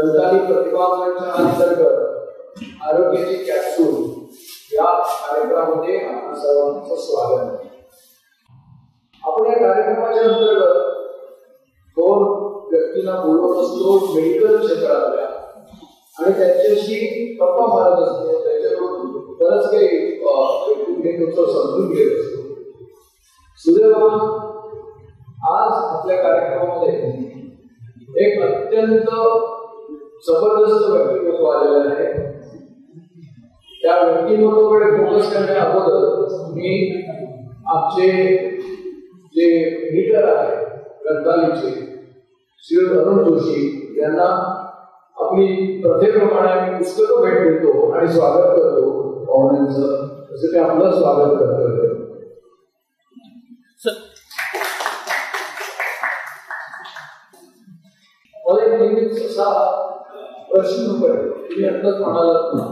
दंताली प्रतिभा मंच अंतर्गत आरोग्याची कॅप्सूल या कार्यक्रमामध्ये आपल्या सर्वांचं स्वागत आहे. आपण या कार्यक्रमाच्या अंतर्गत दोन व्यक्तींना बोलवत असतो मेडिकल क्षेत्रातल्या आणि त्यांच्याशी गप्पा मारत असतो. त्याच्याकडून बरंच काही समजून घेत असतो. सुदैवान आज आपल्या कार्यक्रमामध्ये एक अत्यंत जबरदस्त व्यक्तिमत्व आलेलं आहे. त्या व्यक्तिमत्वाकडे फोकस करण्या अगोदर मी आमचे जे लीडर आहे ग्रंथालयाचे श्री अरुण जोशी यांना आपली प्रथेप्रमाणे पुस्तकं भेट देतो आणि स्वागत करतो. पाहुण्यांचं तसं ते आपलं स्वागत करतो. मला एक नेहमीच असा प्रश्न पडेल. तुम्ही आत्ताच म्हणालात ना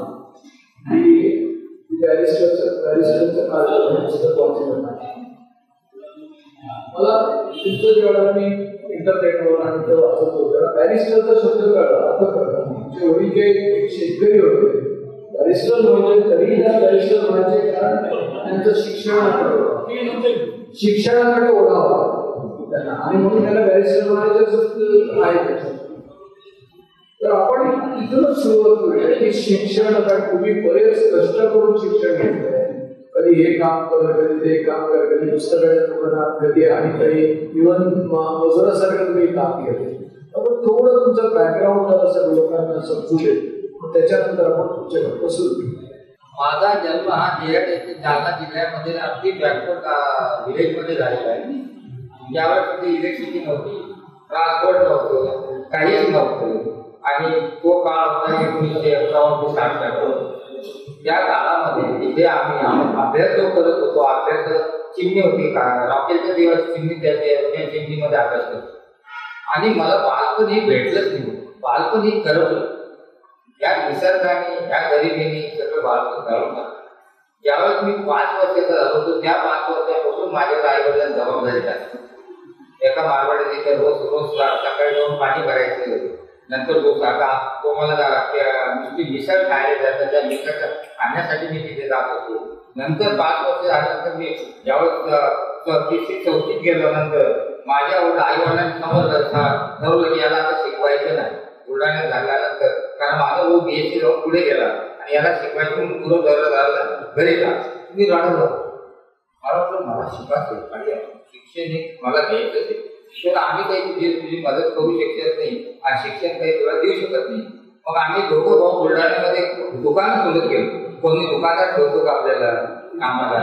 की बॅरिस्टरचं कार्य पुस्तक वाचलं नाही. मला तुमचं जेव्हा मी इंटरनेटवर आणि ते वाचत होतो बॅरिस्टरचा शब्द कळला. आता कळला आमचे वडील जे एक शेतकरी होते बॅरिस्टर म्हणजे तरी त्या बॅरिस्टर म्हणायचे कारण त्यांचं शिक्षणाकडे ओढा होता आणि म्हणून त्याला बॅरिस्टर म्हणायचं आहे. तर आपण इथूनच सुरुवात करूया की शिक्षण तुम्ही बरेच कष्ट करून शिक्षण घेतलंय. कधी हे काम कर, कधी ते काम कर, कधी पुस्तकाच्या दुकानात, कधी आणि काही इव्हन मजुरासारखं तुम्ही काम केलं. आपण थोडं तुमचं बॅकग्राऊंड असं लोकांना समजू दे, त्याच्यानंतर आपण तुमच्या गप्पा सुरू करू. माझा जन्म हा जालना जिल्ह्यामध्ये अगदी बॅकवर्ड विलेज मध्ये झालेला आहे. ज्यावेळेस तिथे इलेक्ट्रिसिटी नव्हती, ट्रान्सपोर्ट नव्हतं, काहीच नव्हतं आणि तो काळ होता 1911-1960. त्या काळामध्ये तिथे आम्ही अभ्यास जो करत होतो, अभ्यास चिमणी होती का रॉकेलचे दिवस चिमणी त्या चिमणीमध्ये अभ्यास करतो आणि मला बालपण हे भेटलंच नाही. बालपण हे करवलं. या निसर्गाने या गरिबीने सगळं बालपण करवलं. ज्यावेळेस मी 5 वर्षाचा झालो होतो त्या 5 वर्षापासून माझ्या आईवडिलांना जबाबदारी टाकली. एका मारवाडीने रोज सकाळी जाऊन पाणी भरायचं. नंतर तो मला मिसळ खायला जायचं. त्या मिसळ खाण्यासाठी मी तिथे जात होतो. नंतर 5 वर्ष झाल्यानंतर मी ज्यावेळेस 34 गेलो नंतर माझ्या आई वडिलांनी ठरवलं की याला आता शिकवायचं नाही बुलढाण्यात झाल्यानंतर. कारण माझा भाऊ BSc जाऊन पुढे गेला आणि याला शिकवायचं पूर्ण झालं घरी जा. मी रडलो. मला शिकायचं शिक्षण हे मला घ्यायचं आहे. तर आम्ही काही तुझी मदत करू शकत नाही आणि शिक्षण काही तुला देऊ शकत नाही. मग आम्ही दोघं भाऊ बुलढाण्यामध्ये दुकान खोलत गेलो. कोणी दुकानात ठेवतो का आपल्याला कामाला.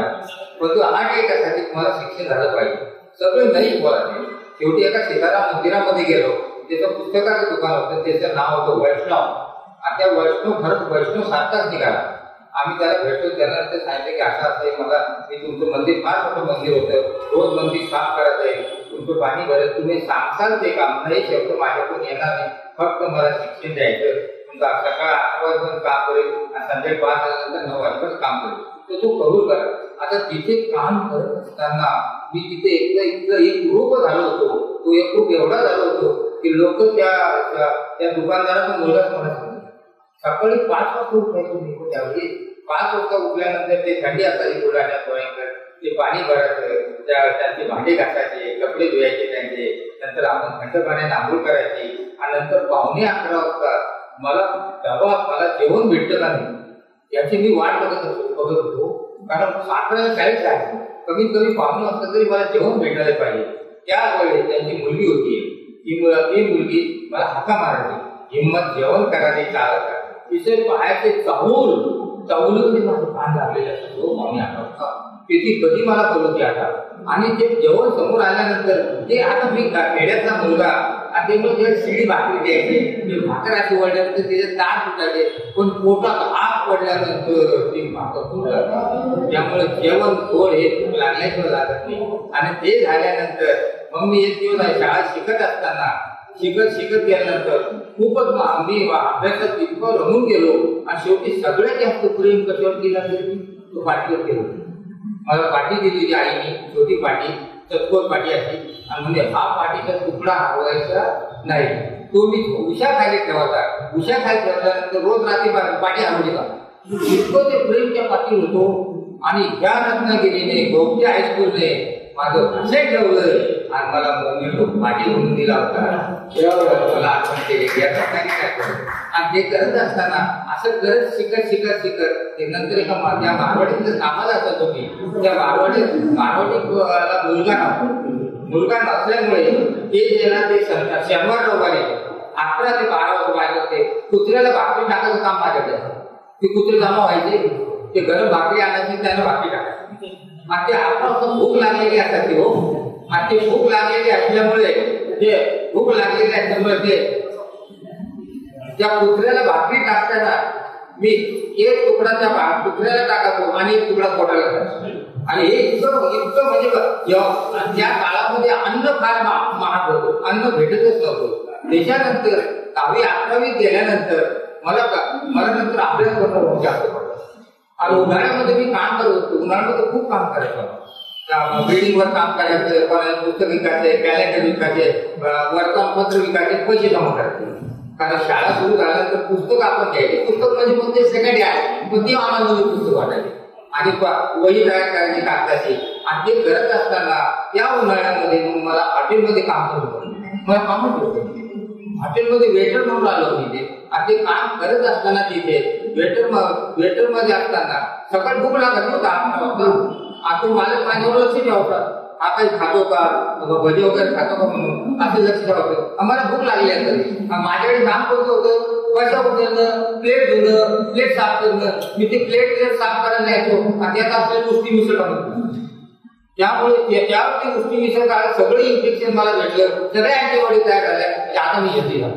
परंतु 8 एकासाठी मला शिक्षण झालं पाहिजे. सगळे नाही बोलायचे. शेवटी एका शेतारा मंदिरामध्ये गेलो. त्याचं पुस्तकाचं दुकान होतं. त्याचं नाव होतं वैष्णव आणि त्या वैष्णव सारखाच निघाला. आम्ही त्याला भेटतो. त्याला ते सांगितलं की असं मला मी तुमचं मंदिर फार मोठं मंदिर होतं. रोज मंदिर काम करत आहे. तुमचं पाणी भरत तुम्ही सांगताल ते काम नाही शब्द माझ्याकडून येणार नाही. फक्त मला शिक्षण द्यायचं. तुमचा सकाळ 8 वाजता काम करेल आणि संध्याकाळी 5 वाजल्यानंतर 9 वाजता काम करेल. तर तो कबूल करा. आता तिथे काम करत असताना मी तिथे एक ग्रुप झालो होतो. तो एक ग्रुप एवढा झालो होतो की लोक त्या दुकानदाराचा मुलगाच म्हणत होते. सकाळी 5 वाजता उठायचो मी. त्यावेळी 5 वाजता उठल्यानंतर ते थंडी असायची बुलढाण्यात भयंकर. ते पाणी भरायचं, त्यांचे भांडे घासायचे, कपडे धुवायचे त्यांचे. नंतर आपण थंड पाण्याने आंघोळ करायची आणि नंतर 11:45 वाजता मला जेवण भेटतं का नाही याची मी वाट बघत होतो. कारण 7 शाळेत आहे. कमीत कमी 5 वाजता तरी मला जेवण भेटायला पाहिजे. त्यावेळी त्यांची मुलगी होती. ती मुलगी मला हाका मारायची. हिंमत जेवण करायचे चालत तिथे पाहायचे चावलं कधी माझं पान लागलेलं असतो. 11:45 तिथे कधी मला बोलत आता आणि ते जेवण समोर आल्यानंतर ते आता मी खेड्यातला मुलगा आणि ते मग शिडी भाकरी द्यायची. भाकर अशी वळल्यानंतर त्याचे ताट फुटायचे. पण पोटात आग पडल्यानंतर ती भाकर फुटलं. त्यामुळे जेवण थोड हे लागल्याशिवाय लागत नाही. आणि ते झाल्यानंतर मग मी एक दिवस शाळा शिकत असताना शिकत गेल्यानंतर खूपच मी अभ्यासात इतकं रमून गेलो आणि शेवटी सगळ्यात जास्त प्रेम कशावर केला तरी तो पाठीवर केला. मला पाठी दिली आईने, छोटी पाठी, चतकोर पाठी अशी आणि म्हणजे हा पाठीचा तुकडा हरवायचा नाही. तो मी उशाखाली ठेवायचा. उशाखाली ठेवल्यानंतर रोज रात्री पाठी आणून का इतकं ते प्रेमच्या पाठी होतो. आणि या रत्नागिरीने गोपी हायस्कूलने माझं असे ठेवलं आणि मला पाठी म्हणून दिला होता. मला आठवण केली या रत्नागिरी. आणि ते करत असताना असं करत शिकत ते नंतर एका माझ्या मारवाडीचं कामाला असायचो मी. त्या मारवाडीला मुलगा नसल्यामुळे ते ज्याला ते शनिवार रविवारी 11 ते 12 वाजत होते. कुत्र्याला भाकरी टाकायचं काम माझ्याकडे. ते कुत्रे जमा व्हायचे, ते गरम भाकरी आणायची, त्याला भाकरी टाकायची. आणि ते 11 वाजता भूक लागलेली असायची हो. आणि ते भूक लागलेली असल्यामुळे ते त्या कुत्र्याला भाकरी टाकताना मी एक तुकडा त्या कुत्र्याला टाकायचो आणि एक तुकडा पोटाला टाकायचो. आणि हे इतकं म्हणजे त्या काळामध्ये अन्न फार महाग होतं, अन्न भेटतच नव्हतं. त्याच्यानंतर 10वी 11वी गेल्यानंतर मला नंतर अभ्यास करणं खूप जास्त पडलं. आणि उन्हाळ्यामध्ये मी काम करत होतो. उन्हाळ्यामध्ये खूप काम करायचं. बिल्डिंगवर काम करायचं, पुस्तक विकायचे, कॅलेंडर विकायचे, वर्तमानपत्र विकायचे, पैसे जमा करायचे. कारण शाळा सुरू झाल्यानंतर पुस्तक आपण घ्यायचे. पुस्तक म्हणजे मग ते सेकंड आहे, पण ती आम्हाला नवीन पुस्तक वाटायचे. आणि वही तयार करायची कागदाची. आणि ते करत असताना त्या उन्हाळ्यामध्ये मग मला हॉटेलमध्ये काम करत होतं. मला कामच होतं. हॉटेलमध्ये वेटर म्हणून आलो मी. ते आणि ते काम करत असताना तिथे वेटर मध्ये असताना सकाळी भूक लागत होता. आता मालक माझ्यावर लक्ष ठेवता, हा काही खातो का, भजी वगैरे खातो का म्हणून असं लक्ष ठेवतं. आम्हाला भूक लागली तरी माझ्याकडे काम करत होतं. पैसा उचलणं, प्लेट धुणं, प्लेट साफ करणं. मी ते प्लेट साफ करायला यायचो. आणि त्यात आपल्याला गोष्टी मिसळ बनवतो. त्यामुळे त्यावरती गोष्टी मिसळ काढत सगळं इन्फेक्शन मला भेटलं. सगळ्या अँटीबॉडी तयार झाल्या. आता मी येते ना,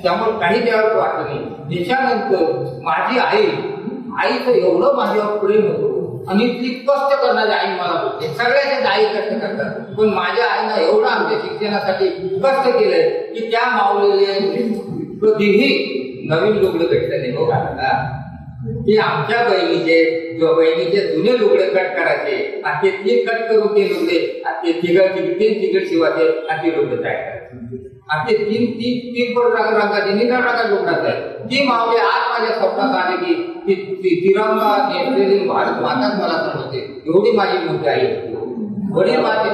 त्यामुळे काही त्यावर वाटलं नाही. त्याच्यानंतर माझी आईचं एवढं माझ्यावर प्रेम होतं. आणि ती कष्ट करणारी आई मला बोलते. सगळ्याच्याच आई कष्ट करतात, पण माझ्या आईनं एवढं आमच्या शिक्षणासाठी कष्ट केलंय की त्या मावलेले कधीही नवीन लुगडं भेटलं नाही हो घालायला. की आमच्या बहिणीचे जुने लुगडे कट करायचे आणि ते कट करून ते लुगडे ते तिघड शिवायचे आणि ते लुगडे तयार करायचे. आणि ते तीन रंगाचे निळ्या रंगाचे लुगडात आहे. ती मावले आज माझ्या स्वप्नात आले की तिरंगा नेसलेली भारत माताच मला समजते. एवढी माझी मोठी आई. वडील माझे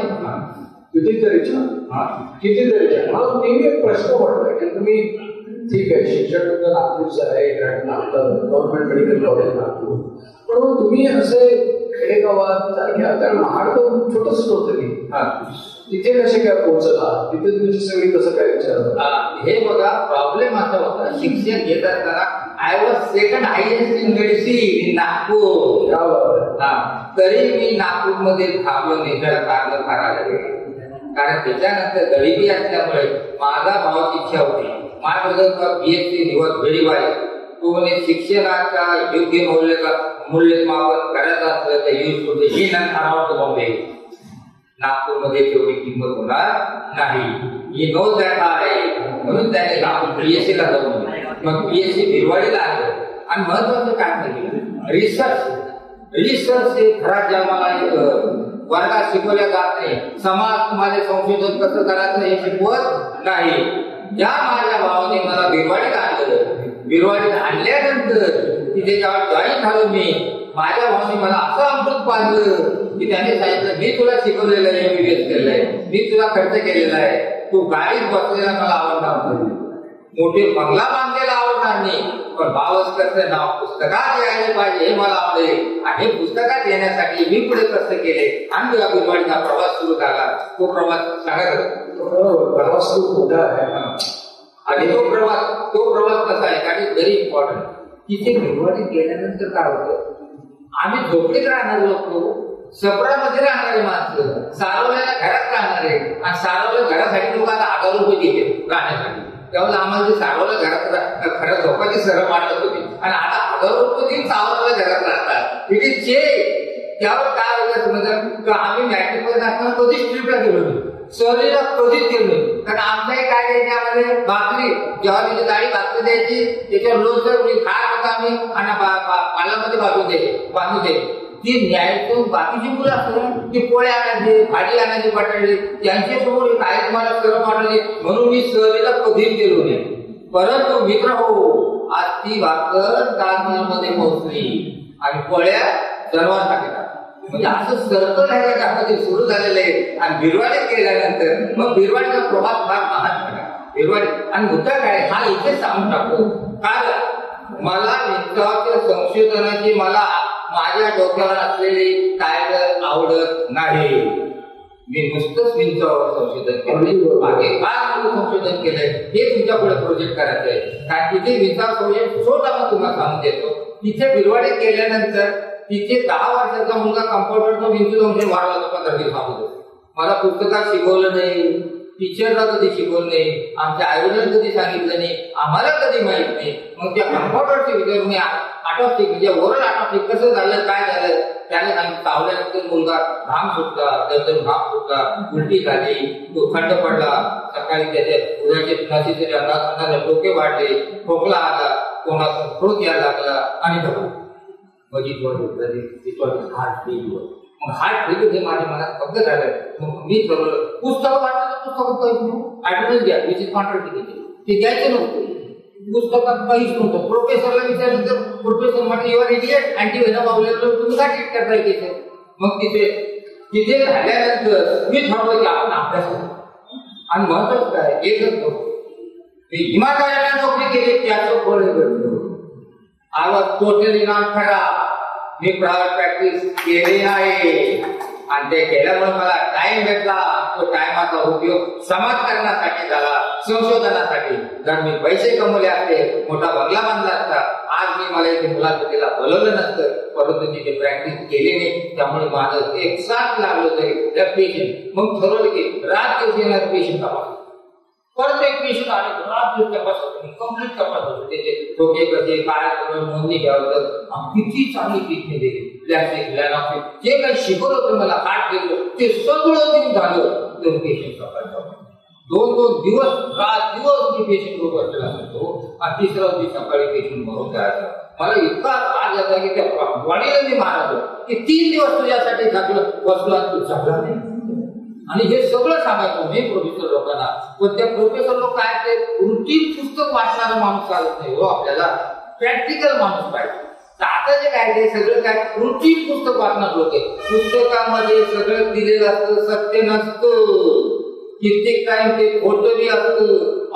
कितीतरी छान. मला नेहमी एक प्रश्न पडला की तुम्ही ठीक आहे शिक्षण तुमचं नागपूरचं आहे, गव्हर्नमेंट मेडिकल कॉलेज नागपूर, पण तुम्ही असे खेडेगावात सारख्या, कारण महाड तर छोटंच होतं की तिथे कसे काय पोहोचला, तिथे तुमची सगळी कसं काय विचारलं? हे बघा प्रॉब्लेम असा होता. शिक्षण घेत असताना I was second highest in medicine in Nagpur. तरी मी नागपूरमध्ये थांबलो नाही. त्याला कारण फार आलं. कारण त्याच्यानंतर गरिबी असल्यामुळे माझा भावाची इच्छा होती माझ्याबद्दल BSc निवड व्हेरी वाईट. तो म्हणे शिक्षणाचा योग्य मूल्यमापन करायचं असलं तर यूज होते ही नंतर बॉम्बे. नागपूरमध्ये तेवढी किंमत होणार नाही. ही नो दॅट आहे. म्हणून त्याने BSc ला जाऊन मग BSc भिरवाडीला आलं. आणि महत्वाचं काय म्हणजे रिसर्च हे खराब जन्माला वर्गात शिकवल्या जात नाही. समाज तुम्हाला संशोधन कसं करायचं हे शिकवत नाही. या माझ्या भावाने मला भिरवाडीत आणलं. भिरवाडीत आणल्यानंतर तिथे जेव्हा जॉईन झालो मी, माझ्या भावाने मला असं अमृत पाजलं की त्याने सांगितलं मी तुला शिकवलेलं आहे, MBBS केलंय, मी तुला खर्च केलेला आहे, तू गाडीत बसलेला मला आवडणार नाही, मोठे बंगला बांधलेला आवडणार नाही, पण भावस्करचं नाव पुस्तकात यायला पाहिजे हे मला आवडेल. आणि हे पुस्तकात येण्यासाठी मी पुढे कष्ट केले आणि जेव्हा भिरवाडीचा प्रवास सुरू झाला तो प्रवास प्रवास खूप मोठा आहे. आणि तो प्रवास कसा आहे कारण व्हेरी इम्पॉर्टंट. तिथे भिरवाडीत गेल्यानंतर काय होतं, आम्ही झोपडीत राहणारे लोक, सपरामध्ये राहणारे माणसं, सारवलेल्या घरात राहणारे, आणि सारवल्या घरासाठी लोक आता 1000 रुपये देते राहण्यासाठी. त्यावेळेला आम्हाला ते सारवल्या घरात खरं झोपाची सरळ वाटत होती. आणि आता 1000 रुपये देऊन सावरवल्या घरात राहतात. It is change. त्यावर काय होतं समजा, आम्ही मॅट्रिकमध्ये असताना कधीच ट्रिपला गेलो नाही, सहलीला कधीच गेलो नाही. कारण आमच्याही काय द्यायचे आम्हाला भाकरी, ज्वारीची डाळी भाकरी द्यायची, त्याच्यावर लोणचं खात होता आम्ही आणि पालामध्ये बांधून द्यायचे. ती न्यायचं बाकीची मुलं असतात ती पोळ्या आणायचे, भाजी आणायची, वाटायचे, त्यांच्यासमोर काय तुम्हाला सर्व वाटायचे म्हणून मी सहलीला कधीच गेलो नाही. परंतु मित्र हो, आज ती भाकर ताजमहलमध्ये पोहोचली आणि पोळ्या जनावर टाकतात. म्हणजे असं सर्कल आहे का सुरू झालेलं आहे. आणि बिरवाडीत गेल्यानंतर मग बिरवाडीचा प्रभाव फार महान झाला. बिरवाडी आणि मुद्दा काय हा इथे सांगून टाकतो. काय मला विंचवाच्या संशोधनाची मला माझ्या डोक्यावर असलेली काय आवडत नाही. मी नुसतंच विंचवावर संशोधन केलं. मागे काय संशोधन केलंय हे तुमच्या पुढे प्रोजेक्ट करायचं आहे. कारण तिथे विंचवा प्रोजेक्ट छोटा मग तुम्हाला सांगून देतो. तिथे बिरवाडीत गेल्यानंतर तिथे 10 वर्षाचा मुलगा कम्प्युटरचा विंचू संशय मारला होता 15 दिवसामध्ये. मला पुस्तकात शिकवलं नाही, टीचरला कधी शिकवलं नाही, आमच्या आईवडिलांना कधी सांगितलं नाही, आम्हाला कधी माहित नाही. मग त्या कम्प्युटरचे विचार मी आटोस्टिक म्हणजे ओरल आटोस्टिक कसं झालं काय झालं त्याने सांगितलं. चावल्यानंतर मुलगा घाम सुटला, दरदर घाम सुटला, उलटी झाली, तो खंड पडला, सकाळी त्याच्या उद्याचे नशीचे अंगात डोके वाढले, खोकला आला, कोणाचा क्रोध यायला लागला आणि हार्ट फेल्युअर. मग हार्ट फेल्युअर हे माझ्या मनात फक्त झालं. मग मी ठरवलं पुस्तकं वाचायचं, पुस्तकं ऍडव्हान्स द्या, विच इज कॉन्ट्रॅक्टिव्ह ते द्यायचं नव्हतं. पुस्तकात काहीच नव्हतं. प्रोफेसरला विचारलं तर प्रोफेसर म्हटलं युअर इडियट, अँटीव्हेनम अवेलेबल, तुम्ही काय ट्रीट करताय तिथे. मग तिथे झाल्यानंतर मी ठरवलं की आपण अभ्यास करू. आणि महत्वाचं काय एकच नव्हतं, इमानदाराला नोकरी केली त्याचं फळ भेटलं. I was totally not fed up. Me private practice केली नाही आणि ते केल्यामुळे मला टाइम भेटला. तो टाइमाचा उपयोग समाज करण्यासाठी झाला, संशोधनासाठी. जर मी पैसे कमवले असते, मोठा बंगला बांधला असता, आज मी मला इथे मुलाखतीला बोलवलं नसतं. परंतु तिथे प्रॅक्टिस केली नाही, त्यामुळे माझं एक साथ लागलं तरी त्या पेशंट. मग ठरवलं की रात दिवशी येणार पेशंट तपास. परत एक पेशंट आले रात दिवस तपास होते, कम्प्लीट तपास होते. त्याचे डोके कसे काय नोंदणी घ्यावं, किती चांगली ट्रीटमेंट दिली. प्लॅस्टिक लॅनॉफिक जे काही शिकवलं होतं मला हार्ट गेलं ते सगळं दिन झालं. तो पेशंट तपास 2-2 दिवस रात दिवस मी पेशंट रोग बसलेला असतो आणि तिसऱ्या दिवशी सकाळी पेशंट भरून जायचं. मला इतका राग यायचा की त्या वाडीला मी मारायचो की 3 दिवस तुझ्यासाठी जगलं बसलो आणि तू जगला नाही. आणि हे सगळं सांगायचो मी प्रोफेसर लोकांना. पण त्या प्रोफेसर लोक काय ते रुटीन पुस्तक वाचणारा माणूस चालत नाही हो, आपल्याला प्रॅक्टिकल माणूस पाहिजे. आता जे काय ते सगळं काय रुटीन पुस्तक वाचणार होते. पुस्तकामध्ये सगळं दिलेलं असतं, सत्य नसतं. कित्येक टाइम ते खोटं बी असतं,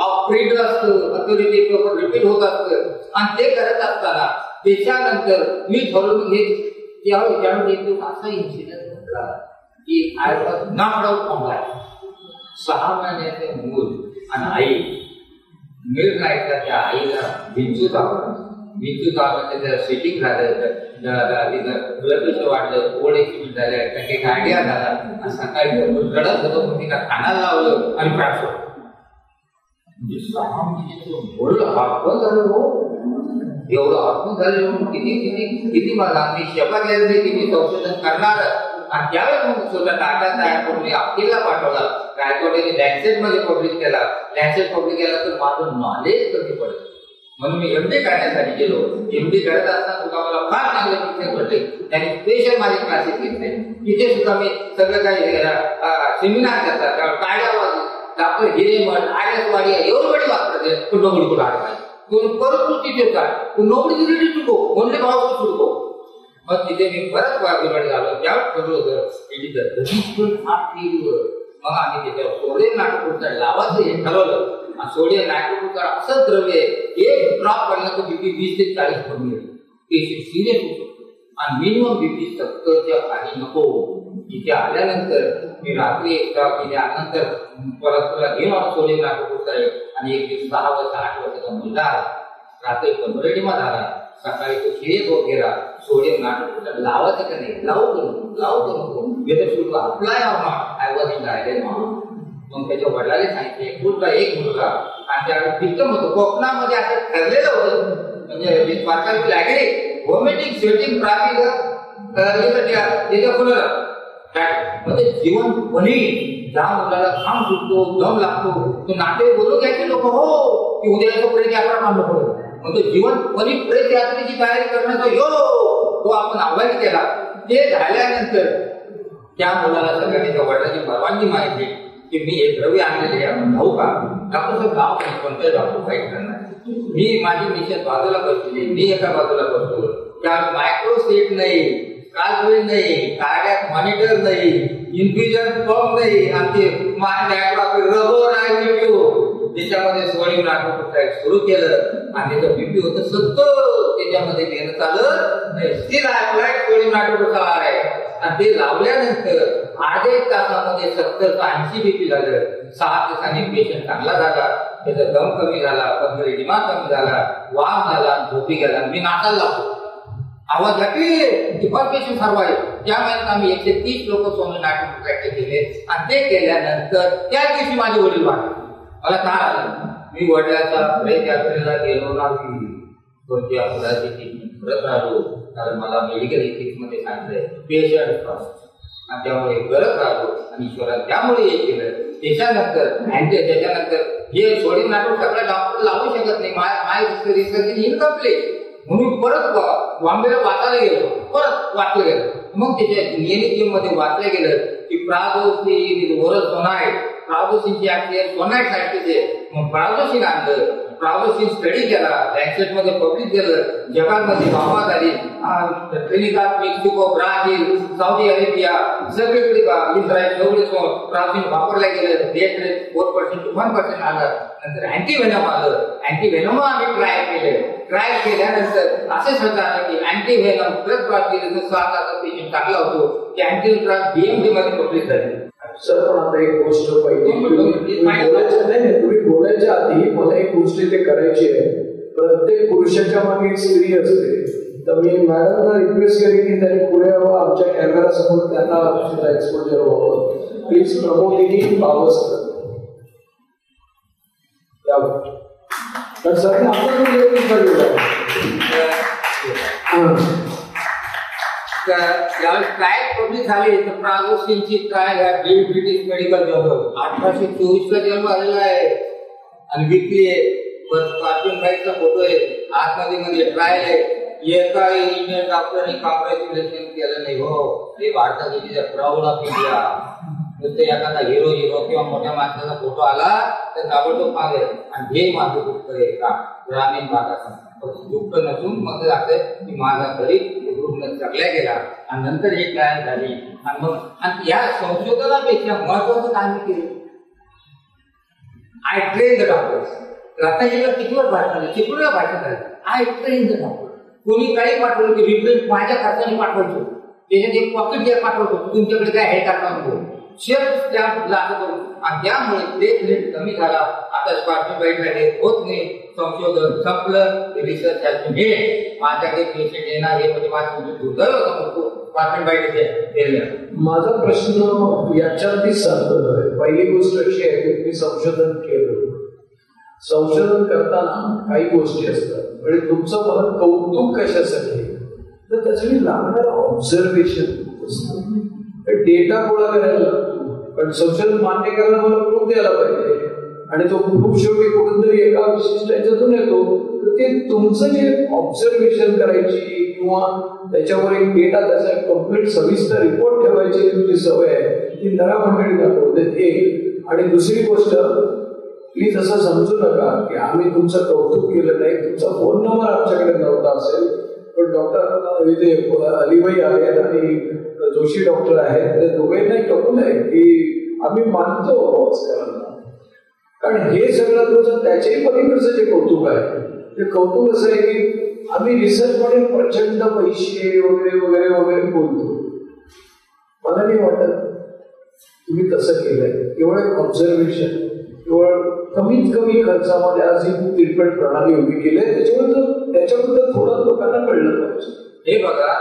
ऑपरेट असतं, अथॉरिटी पेपर रिपीट होत असतं. आणि ते करत असताना त्याच्यानंतर मी ठरवून त्यावेळी एक दिवस असा इन्सिडेंट घडला की I was knocked out from life. 6 महिन्याचे मूल आणि आई मिळत नाही का त्या आईला विंचू चावलं त्याच्या सिटिंग झालं, ब्लड प्रेशर वाढलं, ओढ ऍक्सिडेंट झाल्या, काही गाड्या झाला. सकाळी रडत होतं मग तिला कानाला लावलं आणि क्रॅश होतं. म्हणजे 6 महिन्याचं बोललं हातपण झालं हो, एवढं हातपण झालं. किती मला मी शपथ घेतली की मी संशोधन करणार. आणि त्यावेळेस मग स्वतः टाटा तयार करून अखिलला पाठवला. गायकवाडीने लॅन्सेट मध्ये पब्लिश केला. लॅन्सेट पब्लिश केला तर माझं नॉलेज कमी पडलं. म्हणून मी एमडी करण्यासाठी गेलो. एमडी करत असताना सुद्धा मला फार चांगले शिक्षक भेटले. त्यांनी स्पेशल माझे क्लासेस घेतले. तिथे सुद्धा मी सगळं काही सेमिनार करतात. कायद्यावर डॉक्टर हिरेमठ, RS वाडिया एवढी वापरते. पण नोबडी कुठं आला परंतु तिथे काय nobody ready to go, only भाव टू गो. मग तिथे मी परत बिरवाडी झालो. त्यावेळेस ठरवलं होतं मग आम्ही त्याच्यावर सोडियम नायट्रोक्लोराईड लावायचं हे ठरवलं. सोडियम नायट्रोक्लोराईड असं द्रव्य एक ड्रॉप पडलं तर BP 20 ते 40 कमी येईल. पेशंट सिरियस होऊ शकतो. आणि मिनिमम BP 70च्या काही नको. इथे आल्यानंतर मी रात्री 1 केल्यानंतर परत तुला घेऊन आलो सोडियम नायट्रोक्लोराईड. आणि एक दिवस 6 वर्ष 8 वर्षाचा मुलगा आला. रात्री कन्व्हर्टिमा झाला. सकाळी तो सिरियस होत गेला. सोडियम नायट्रोक्लोराईड लावायचं का नाही, लावू नको वेदर शुल्क apply I was in direct. मग त्याच्या वडिलांनी सांगितले कुठला एक मुलगा आणि त्यावेळी पिक्चर होतं कोकणामध्ये असं ठरलेलं होतं. म्हणजे स्पार्कल लागले व्हॉमिटिंग स्वेटिंग ट्राफिक म्हणजे जीवन बनी ज्या मुलाला घाम सुटतो, दम लागतो, तो नाते बोलू घ्यायचे लोक हो की उद्या याचं प्रेत यात्रा मानलं पडेल. म्हणजे जीवन बनी प्रेत यात्रेची तयारी करण्याचा तो आपण आव्हान केला. ते झाल्यानंतर त्या मुलाला सगळ्यांनी त्या वडिलांची परवानगी मागितली की मी एक द्रव्य आणलेले आपण खाऊ का? डॉक्टरचं गाव नाही, कोणत्याही डॉक्टर फाईट करणार. मी माझी मिशन बाजूला बसली, मी एका बाजूला बसलो. त्या मायक्रोसेट नाही, स्कार्वेल नाही, कार्डियाक मॉनिटर नाही, इन्फ्युजन पंप नाही, आणि रबर आहे बीपीओ त्याच्यामध्ये सोडियम नायट्रोक्साईड सुरू केलं आणि त्याचं बीपी होतं 70. त्याच्यामध्ये घेणं चालत नाही, स्थिर आहे सोडियम नायट्रोक्साईड आहे. आणि ते लावल्यानंतर अर्ध्या एक तासामध्ये 70 ते 80 बीपी झालं. 6 दिवसांनी पेशंट चांगला झाला, त्याचा दम कमी झाला, पदरी दिमाग कमी झाला, वाम झाला, झोपी गेला. मी नाचायला लागलो, आवाज घातली पेशंट सर्व आहे. त्या महिन्यात आम्ही 130 लोक सोडियम नायट्रोक्साईड केले आणि ते केल्यानंतर त्या दिवशी माझे वडील वाढले. मला काय आलं, मी वडिलांच्या प्रेत यात्रेला गेलो नाही, कोणत्या मुलाची करत राहिलो, कारण मला मेडिकल एथिक्स मध्ये सांगितलंय पेशंट आणि त्यामुळे करत राहिलो आणि ईश्वराने त्यामुळे हे केलं. त्याच्यानंतर हे सोडियम नायट्रोक्साईड सगळ्या डॉक्टर लावू शकत नाही, माय रिसर्च इनकम्प्लीट म्हणून परत बॉम्बेला वाचायला गेलो, परत वाचलं गेलं. मग त्याच्या नियमित मध्ये वाचलं गेलं की प्राझोसिन ओरल सोनाइड, प्राझोसिनची ऍक्टिव्ह सोनाइड सारखीच आहे. मग प्राझोसिन आणलं, प्राझोसिन स्टडी केला, लॅन्सेट मध्ये पब्लिश केलं, जगामध्ये वाहवा झाली. Trinidad, Mexico, Brazil, Saudi Arabia सगळीकडे इस्रायल सगळे प्राझोसिन वापरल्या गेलं. डेथ रेट 4% to 1% आलं. नंतर अँटीव्हेनम आलं, अँटीव्हेनम आम्ही ट्राय केल्यानंतर असे सांगता आलं की अँटीव्हेनम प्लस प्राझोसिन 6 तासात पेशंट चांगला होतो. की अँटीव्हेनम बीएमडी मध्ये पब्लिश झाली. सर पण आता एक गोष्ट पाहिजे, तुम्ही बोलायच्या आधी मला एक गोष्ट इथे करायची आहे. प्रत्येक पुरुषाच्या मागे एक स्त्री असते, तर मी मॅडमला रिक्वेस्ट करेन की त्यांनी पुढे यावं, आमच्या कॅमेरा समोर त्यांना एक्सपोजर व्हावं. प्लीज प्रमोदिनी बावस्कर. तर सर आपण ज्यावेळेस ट्रायल पब्लिश झाली तर प्राझोसिनची ट्रायल ब्रिटिश मेडिकल जर्नल 1824 ला जन्म आलेला आहे आणि विकली आहे. कार्टून फाईटचा फोटो आहे, आतमध्ये ट्रायल आहे. एका इंडियन डॉक्टरने कॉंग्रॅच्युलेशन केलं नाही हो, ते भारताची प्राऊड ऑफ इंडिया. नुसते एखादा हिरो किंवा मोठ्या माणसाचा फोटो आला तर ताबडतोब मागे. आणि हे माझं दुःख आहे का ग्रामीण भागात दुःख नसून मग असं की माझा गरीब रुग्ण जगल्या गेला आणि नंतर ही ट्रायल झाली. आणि मग या संशोधनापेक्षा महत्वाचं काम केलं, आय ट्रेन द डॉक्टर्स. रत्नागिरीला किती वर भाषण चिपळूणला भाषण झालं, आय ट्रेन द डॉक्टर. कोणी काही पाठवलं की रिप्रेंट माझ्या खर्चाने पाठवायचो, त्याच्यात एक पॉकेट गेअर पाठवतो, तुमच्याकडे काय हे टाकणार शेअर त्या करून. आणि त्यामुळे डेथ रेट कमी झाला. आता स्पार्टन होत नाही, संशोधन संपलं, रिसर्च माझ्याकडे पेशंट येणार हे म्हणजे माझं दुर्दैव समजतो. स्पार्टन बाईट माझा प्रश्न याच्यावरती सांगतो. पहिली गोष्ट अशी आहे की तुम्ही संशोधन केलं, संशोधन करताना काही गोष्टी असतात म्हणजे तुमचं मला कौतुक कशासाठी तर त्याच्यासाठी लागणारं ऑब्झर्वेशन असतं, डेटा गोळा करायला लागतो. पण संशोधन मान्य करायला मला प्रूफ द्यायला पाहिजे आणि तो प्रूफ शेवटी कुठून तरी एका विशिष्ट याच्यातून येतो. तर ते तुमचं जे ऑब्झर्वेशन करायची किंवा त्याच्यावर एक डेटा त्याचा कम्प्लीट सविस्तर रिपोर्ट ठेवायची तुमची सवय आहे ती नरा मंडळी दाखवते. एक आणि दुसरी गोष्ट, प्लीज असं समजू नका की आम्ही तुमचं कौतुक केलं नाही, तुमचा फोन नंबर आमच्याकडे नव्हता असेल. पण डॉक्टर इथे अलीबाई आहेत आणि जोशी डॉक्टर आहेत, ते दोघांनाही कबूल आहे की आम्ही मानतो ऑस्करांना. कारण हे सगळं तुमचं त्याच्याही पलीकडचं जे कौतुक आहे ते कौतुक असं आहे की आम्ही रिसर्च मध्ये प्रचंड पैसे वगैरे वगैरे वगैरे बोलतो. मला नाही वाटत तुम्ही तसं केलंय. केवळ ऑब्झर्वेशन, केवळ कमीत कमी खर्चामध्ये आज ही ट्रीटमेंट प्रणाली उभी केली आहे. त्याच्याबद्दल थोडं लोकांना कळलं पाहिजे. हे बघा,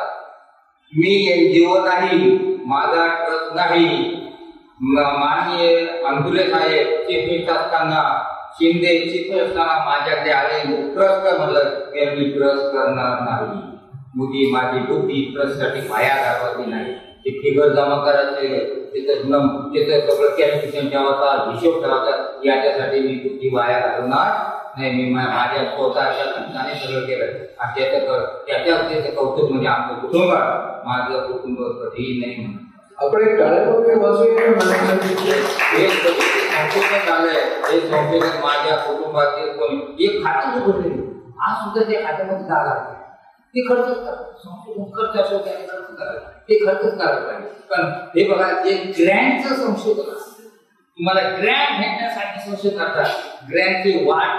मी एनजीओ नाही, माझा ट्रस्ट नाही. माननीय अंदुले साहेब चीफ मिनिस्टर असताना, शिंदे चीफ असताना माझ्याकडे आले, ट्रस्ट कर म्हणलं, मी ट्रस्ट करणार नाही. मोदी माझी बुद्धी ट्रस्टसाठी माया दाखवली नाही. ते फिगर जमा करायचे, त्याचं सगळं कॅल्क्युलेशन ठेवायचा, हिशोब ठेवायचा, याच्यासाठी मी बुद्धी वाया घालवणार नाही मी माझ्या स्वतःच्या खर्चाने सगळं केलं आणि त्याच्या कौतुक म्हणजे आमचं कुटुंब माझं कुटुंब कधीही नाही म्हणत. आपण एक टाळेबंदी वाचूया हे संशोधन झालंय. हे संशोधन माझ्या कुटुंबातील कोणी एक खातं उघडले आज सुद्धा ते खात्यामध्ये जागा ते खर्चच करतात. संशोधन खर्च असो त्याने खर्च करायला ते खर्चच करायला पाहिजे. कारण हे बघा ते ग्रँटचं संशोधन असतं. तुम्हाला ग्रँट भेटण्यासाठी संशोधन करतात. ग्रँटची वाट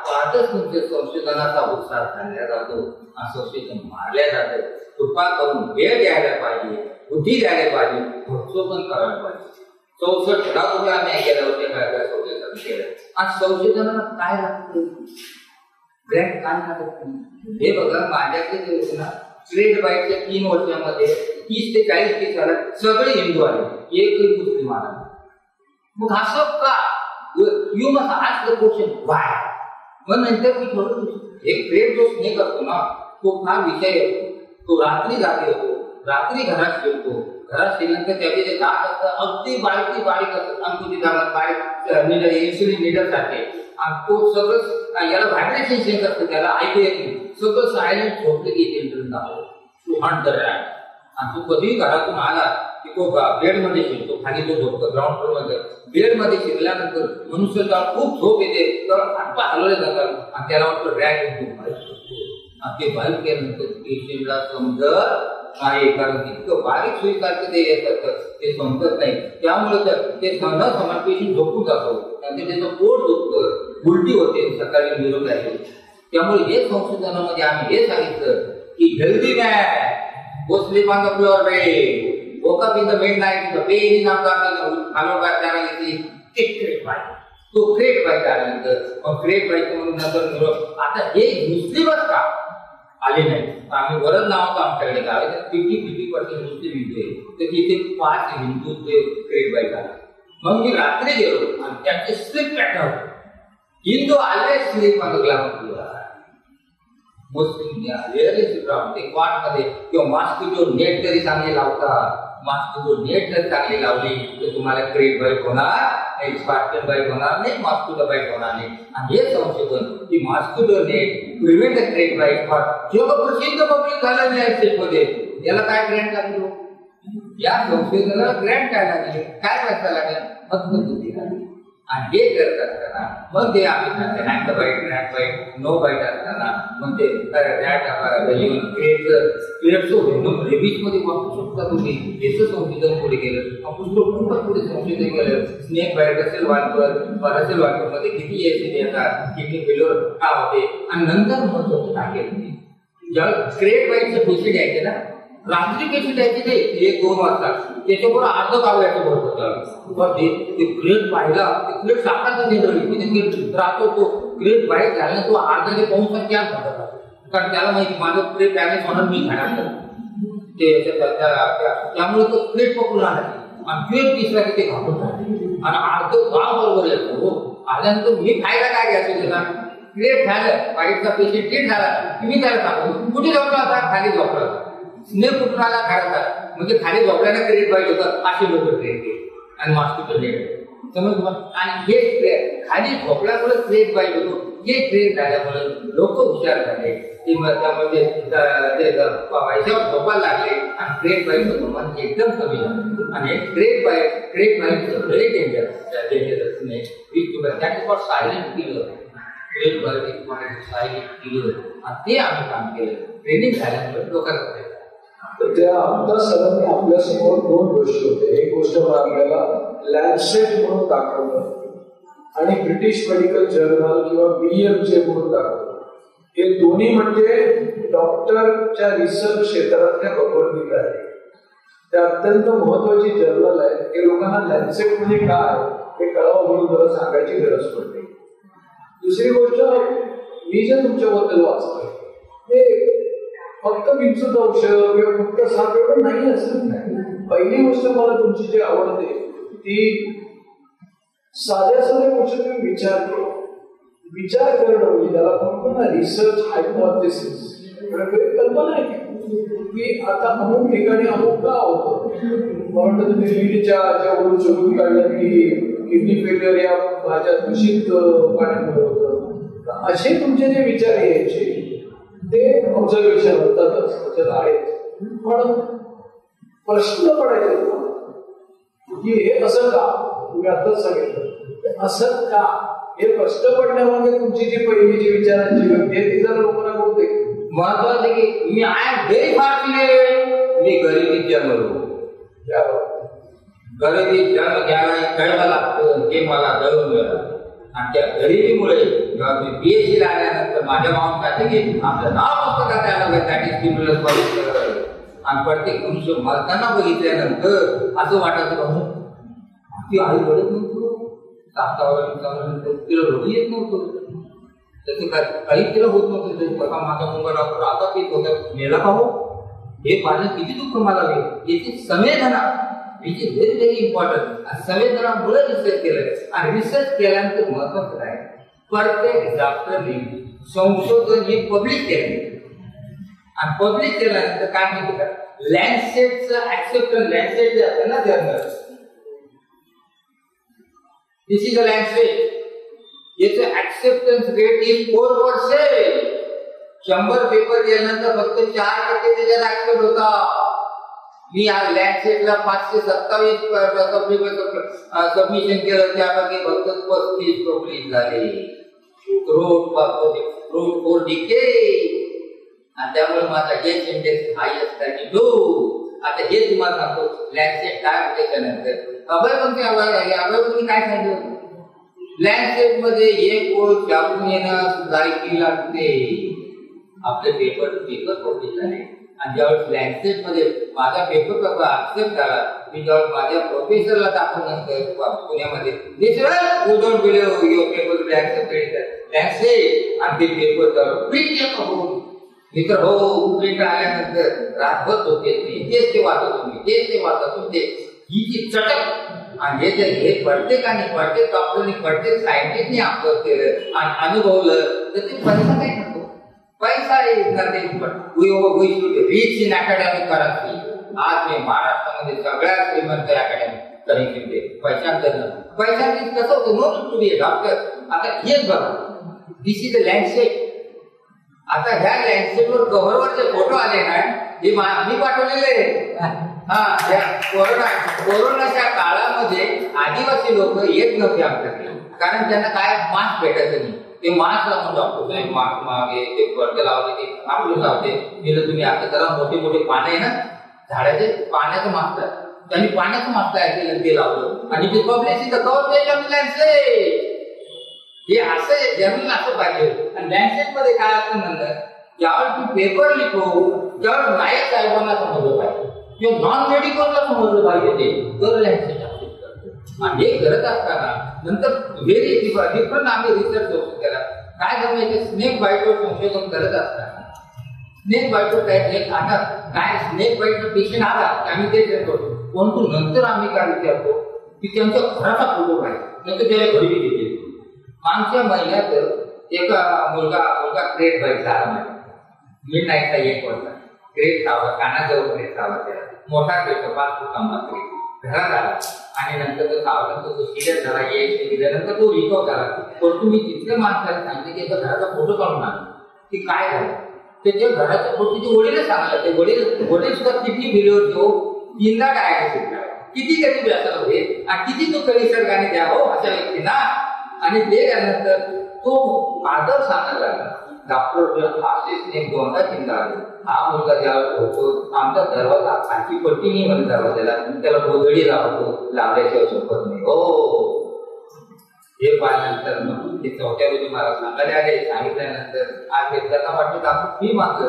पाहतच तुमच्या संशोधनाचा उत्साह झाला जातो आणि संशोधन मारल्या जातं. कृपा करून वेळ द्यायला पाहिजे, बुद्धी द्यायला पाहिजे, संशोधन करायला पाहिजे. 64 आम्ही गेल्या होते काय संशोधन केलं आणि संशोधनाला काय लागतं ग्रँट काय लागत हे बघा. माझ्याकडे जे होते ना ग्रेड बाईटच्या 3 वर्षामध्ये 30 ते 40 देशाला सगळे हिंदू आले, एकही मुस्लिम आला. मग असं का you must ask the question why. मग नंतर मी थोडं एक ग्रेड जो स्नेक असतो ना तो फार विषय असतो. तो रात्री जागे होतो, रात्री घरात फिरतो. घरात फिरल्यानंतर त्याचे जे दात असतात अगदी बारीक असतात. आमची दात बारीक निडर इन्सुलिन निडर सारखे आणि तो सगळं याला व्हायब्रेशन सेन्स असतं, त्याला ऐकू येत नाही. सगळं सायलेंट झोपलं की आणि तू कधीही घरातून आला की तो बेडमध्ये शिरतो. खाली तो झोपतो ग्राउंड फ्लोर मध्ये. बेडमध्ये शिरल्यानंतर मनुष्याला खूप झोप येते, तर हातपाय हलवले जातात आणि त्याला वाटतं रॅक आणि ते बारीक केल्यानंतर पेशंटला समजत नाही. कारण इतकं बारीक सुईसारखं ते येत ते समजत नाही. त्यामुळे ते समज पेशंट झोपून जातो. त्यानंतर त्याचं पोट दुखतं, उलटी होते, सकाळी निरोप राहील. त्यामुळे हे संशोधनामध्ये आम्ही हे सांगितलं की healthy man go sleep on the floor bed, woke up in the midnight, the pain in abdomen, followed by paralysis, great bite. तो ग्रेट बाईट आल्यानंतर मग ग्रेट बाईट म्हणून नंतर निरोप. आता हे मुस्लिमच का आले नाही. आम्ही बरंच नाव आमच्याकडे गाव 50% मुस्लिम हिंदू आहे, तर तिथे 5 हिंदू ते ग्रेट बाईट आले. मग मी रात्री गेलो आणि त्यांचे स्लीप पॅटर्न हिंदू आले sleep on the ground. Muslim really ते क्वार्टमध्ये किंवा मॉस्किटो नेट तरी चांगली लावतात. मॉस्किटो नेट जर चांगली लावली तर तुम्हाला ग्रेट बाईट होणार, स्पार्टन बाईट होणार नाही, मॉस्किटो बाईट होणार नाही. आणि हे संशोधन की mosquito net prevent the krait bite for जगप्रसिद्ध पब्लिक झालं युनायटेड स्टेटमध्ये. याला काय ग्रँट लागलो? या संशोधनाला ग्रँट काय लागले? काय पैसा लागला? फक्त बुद्धी लागली. आणि हे करत असताना मग ते आम्ही सांगतो hand bite, rat bite, no bite असताना मग ते रॅट रेबीज मध्ये वापरू शकता तुम्ही. याचं संशोधन पुढे केलं. पुष्कळ पुढे संशोधन केलं. स्नेक बाईट असेल वाटकर मध्ये किती एसिड येतात, किती फेल्युअर का होते. आणि नंतर मग काय केलं ज्यावेळेस ग्रेट बाईटचे पैसे द्यायचे ना रात्री पैसे द्यायचे नाही 1-2 वाजता त्याच्याबरोबर अर्ध गाव याचं भरत होतं. ते ग्रेट पाहिला ते ग्रेट साखराचं जनरली राहतो. तो ग्रेट बाईट झाला तो अर्धा ते 2 तास त्याच भरत राहतो. कारण त्याला माहिती माझं ग्रेट डॅमेज होणार मी खाणार त्यामुळे तो ग्रेट पकडून आला आणि ग्रेट दिसला की ते घाबरून आणि अर्ध गाव बरोबर येतो. आल्यानंतर मी खायला काय घ्यायचं त्याला ग्रेट झालं बाईटचा पेशंट ट्रीट झाला की मी त्याला सांगतो कुठे झोपला होता? खाली झोपला होता. स्नेक कुठून आला? घरात. म्हणजे खाली झोपल्याने ग्रेट बाईट होतात. असे लोक ट्रेन केले आणि मॉस्किटो नेट समज. आणि हे खाली झोपल्यामुळे ग्रेट बाईट होतो. हे ट्रेन झाल्यामुळे लोक हुशार झाले. त्यामध्ये पैशावर झोपायला लागले आणि ग्रेट बाईट होतो म्हणजे एकदम कमी झालं. आणि krait bite very dangerous snake that is called silent killer. Krait bite is called silent killer. आणि ते आम्ही काम केलं. ट्रेनिंग झाल्यामुळे लोकांना त्या आमदार सरांनी आपल्या समोर 2 गोष्टी होत्या. एक गोष्ट आपल्याला लॅन्सेट म्हणून दाखवलं आणि ब्रिटिश मेडिकल जर्नल किंवा BMJ म्हणून दाखवलं. हे दोन्ही म्हणजे डॉक्टरच्या रिसर्च क्षेत्रातल्या भगवद्गीता आहे. त्या अत्यंत महत्वाची जर्नल आहे. हे लोकांना लॅन्सेट म्हणजे काय हे कळावं म्हणून जरा सांगायची गरज पडते. दुसरी गोष्ट मी जे तुमच्याबद्दल वाचतोय ते फक्त विंचूचं औषध किंवा फक्त साप एवढं नाही असं नाही. पहिली गोष्ट मला तुमची जी आवडते ती साध्या गोष्ट तुम्ही विचार करणं म्हणजे त्याला म्हणतो ना रिसर्च हायपोथेसिस. कल्पना आहे की आता अमुक ठिकाणी अमुक का होतं म्हणून तुम्ही लीडच्या ज्यावरून शोधून काढलं की किडनी फेल्युअर या भाज्या दूषित पाण्यामुळे होतं. असे तुमचे जे विचार यायचे ते ऑब्झर्वेशन होतातच, त्याच्यात आहेत. पण प्रश्न पडायचे तुम्हाला की हे असं का, तुम्ही आताच सांगितलं असं का, हे प्रश्न पडण्यामागे तुमची जी पहिलीची विचारांची गती आहे ती जरा लोकांना बोलते. महत्वाचं की मी आय एम व्हेरी फॉर्च्युनेट, मी गरिबीत जन्मलो. गरिबीत जन्म घ्यायला कळवा लागतं हे मला कळून मिळालं. आणि त्या गरिबीमुळे जेव्हा मी PhD ला आल्यानंतर माझ्या माऊन काय की आपलं नाव पुस्तकात आलं दॅट इज स्टिम्युलस बघितलं. आणि प्रत्येक मनुष्य मरताना बघितल्यानंतर असं वाटायचं की आई रडत नव्हतो, तिला रडू येत नव्हतं, त्याचं काही तिला होत नव्हतं. कसा माझा मुलगा डॉक्टर आता ते होतं मेला का हो, हे पाहणं किती दुःख मला होईल. याची संवेदना which is very very important. संवेदनामुळे रिसर्च केलं आणि रिसर्च केल्यानंतर महत्वाचं काय प्रत्येक डॉक्टरने संशोधन हे पब्लिक केलं आणि पब्लिक केल्यानंतर काय माहिती का लँडसेटचं ऍक्सेप्टन्स, लँडसेट जे असतं ना journal, this is a Landsat, याचं ऍक्सेप्टन्स रेट इज 4%. 100 पेपर केल्यानंतर फक्त 4% त्याच्यात ऍक्सेप्ट होता. मी आज लँडसेटला 527 सबमिशन केलं, त्यापैकी फक्त 35 पब्लिश झाले. Road for decay. आणि त्यामुळे माझा हेच इंडेक्स हायस्ट आहे 2. आता हे तुम्हाला सांगतो लँडसेट काय होते त्यानंतर अभयपंथी काय सांगितलं लँडसेट मध्ये एक ओळ टाकून येणं सुधारिकी लागते. आपले पेपर पब्लिश झाले आणि ज्यावेळेस लँडसेट मध्ये माझा पेपर कसा ऍक्सेप्ट झाला, मी ज्यावेळेस माझ्या प्रोफेसरला दाखवल्यानंतर पुण्यामध्ये लँडसेट आणि ते पेपर प्रिंट होऊन मित्र हो प्रिंट आल्यानंतर राहत होते तेच ते वाचत होते. ही जी चटक आणि हे प्रत्येकाने प्रत्येक डॉक्टरने प्रत्येक सायंटिस्टने आपलं केलं आणि अनुभवलं तर ते पैसा काय करतो, पैसा is nothing but we should reach in academic currency. आज मी महाराष्ट्रामध्ये सगळ्यात श्रीमंत अकॅडमिक करन्सी पैशांनी कसं होतं नो टू बी डॉक्टर. आता हेच बघा दिस इज अ लँडसेट. आता ह्या लँडसेटवर कव्हरवर जे फोटो आले ना हे मी पाठवलेले. कोरोनाच्या काळामध्ये आदिवासी लोक येत नव्हते आमच्याकडे कारण त्यांना काय मास्क भेटायचं नाही. ते मास्क लावून डॉक्टर मास्क मागे ते वरते लावले ते आपलं लावते. तिला तुम्ही असं करा मोठे मोठे पाने आहे ना झाडाचे पाण्याचं मास्क आहे, त्यांनी पाण्याचं मास्क तयार केलं ते लावलं आणि ते पब्लिसिटी कव्हर पेज लँडसेट. हे असं जर्नल असं पाहिजे. आणि लँडसेट मध्ये काय असं म्हणलं ज्यावेळेस तू पेपर लिखो त्यावेळेस नायक साहेबांना समजलं पाहिजे किंवा नॉन मेडिकलला समजलं पाहिजे ते तर लँडसेट ऍक्सेप्ट करतो. आणि हे करत असताना नंतर व्हेरी डिफरंट आम्ही रिसर्च केला. काय झालं स्नेक बाईटवर संशोधन करत असताना स्नेक बाईटवर आता काय स्नेक बाईटचा पेशंट आला आम्ही ते करतो. परंतु नंतर आम्ही काय विचारतो की त्यांच्या घराचा फोटो पाहिजे नंतर त्याला घरी देते. मागच्या महिन्यात एक मुलगा ग्रेट व्हायचा मिड नाईटचा 1 वर्ष ग्रेट सावा कानाजवळ ग्रेट सावा त्याला मोठा ग्रेट 5 फुटांमध्ये घरात आला आणि नंतर तो सावला तो सिरियस झाला. दिल्यानंतर तो रिकवर झाला. परंतु मी तिथल्या माणसाला सांगितले की त्याच्या घराचा फोटो काढून आणला की काय झालं त्याच्या घराच्या फोटोचे वडीलच सांगला. ते वडील सुद्धा किती बिलोर तो 3दा डायग्नोसिस झाला. किती कधी व्यसन होते आणि किती तो निसर्गाने द्यावं अशा व्यक्तींना. आणि ते त्यानंतर तो आदर सांगायला लागला डॉक्टर आशिषने 2दा चिंता आली. हा मुलगा ज्यावेळेस होतो आमचा दरवाजा खालची पट्टी नाही म्हणून दरवाजाला त्याला गोधडी लावतो लावल्याशिवाय शपथ नाही हो. हे पाहिल्यानंतर मग ते 4थ्या रोजी मला सांगायला आले. सांगितल्यानंतर आज त्यांना वाटतं आपण फी मागतो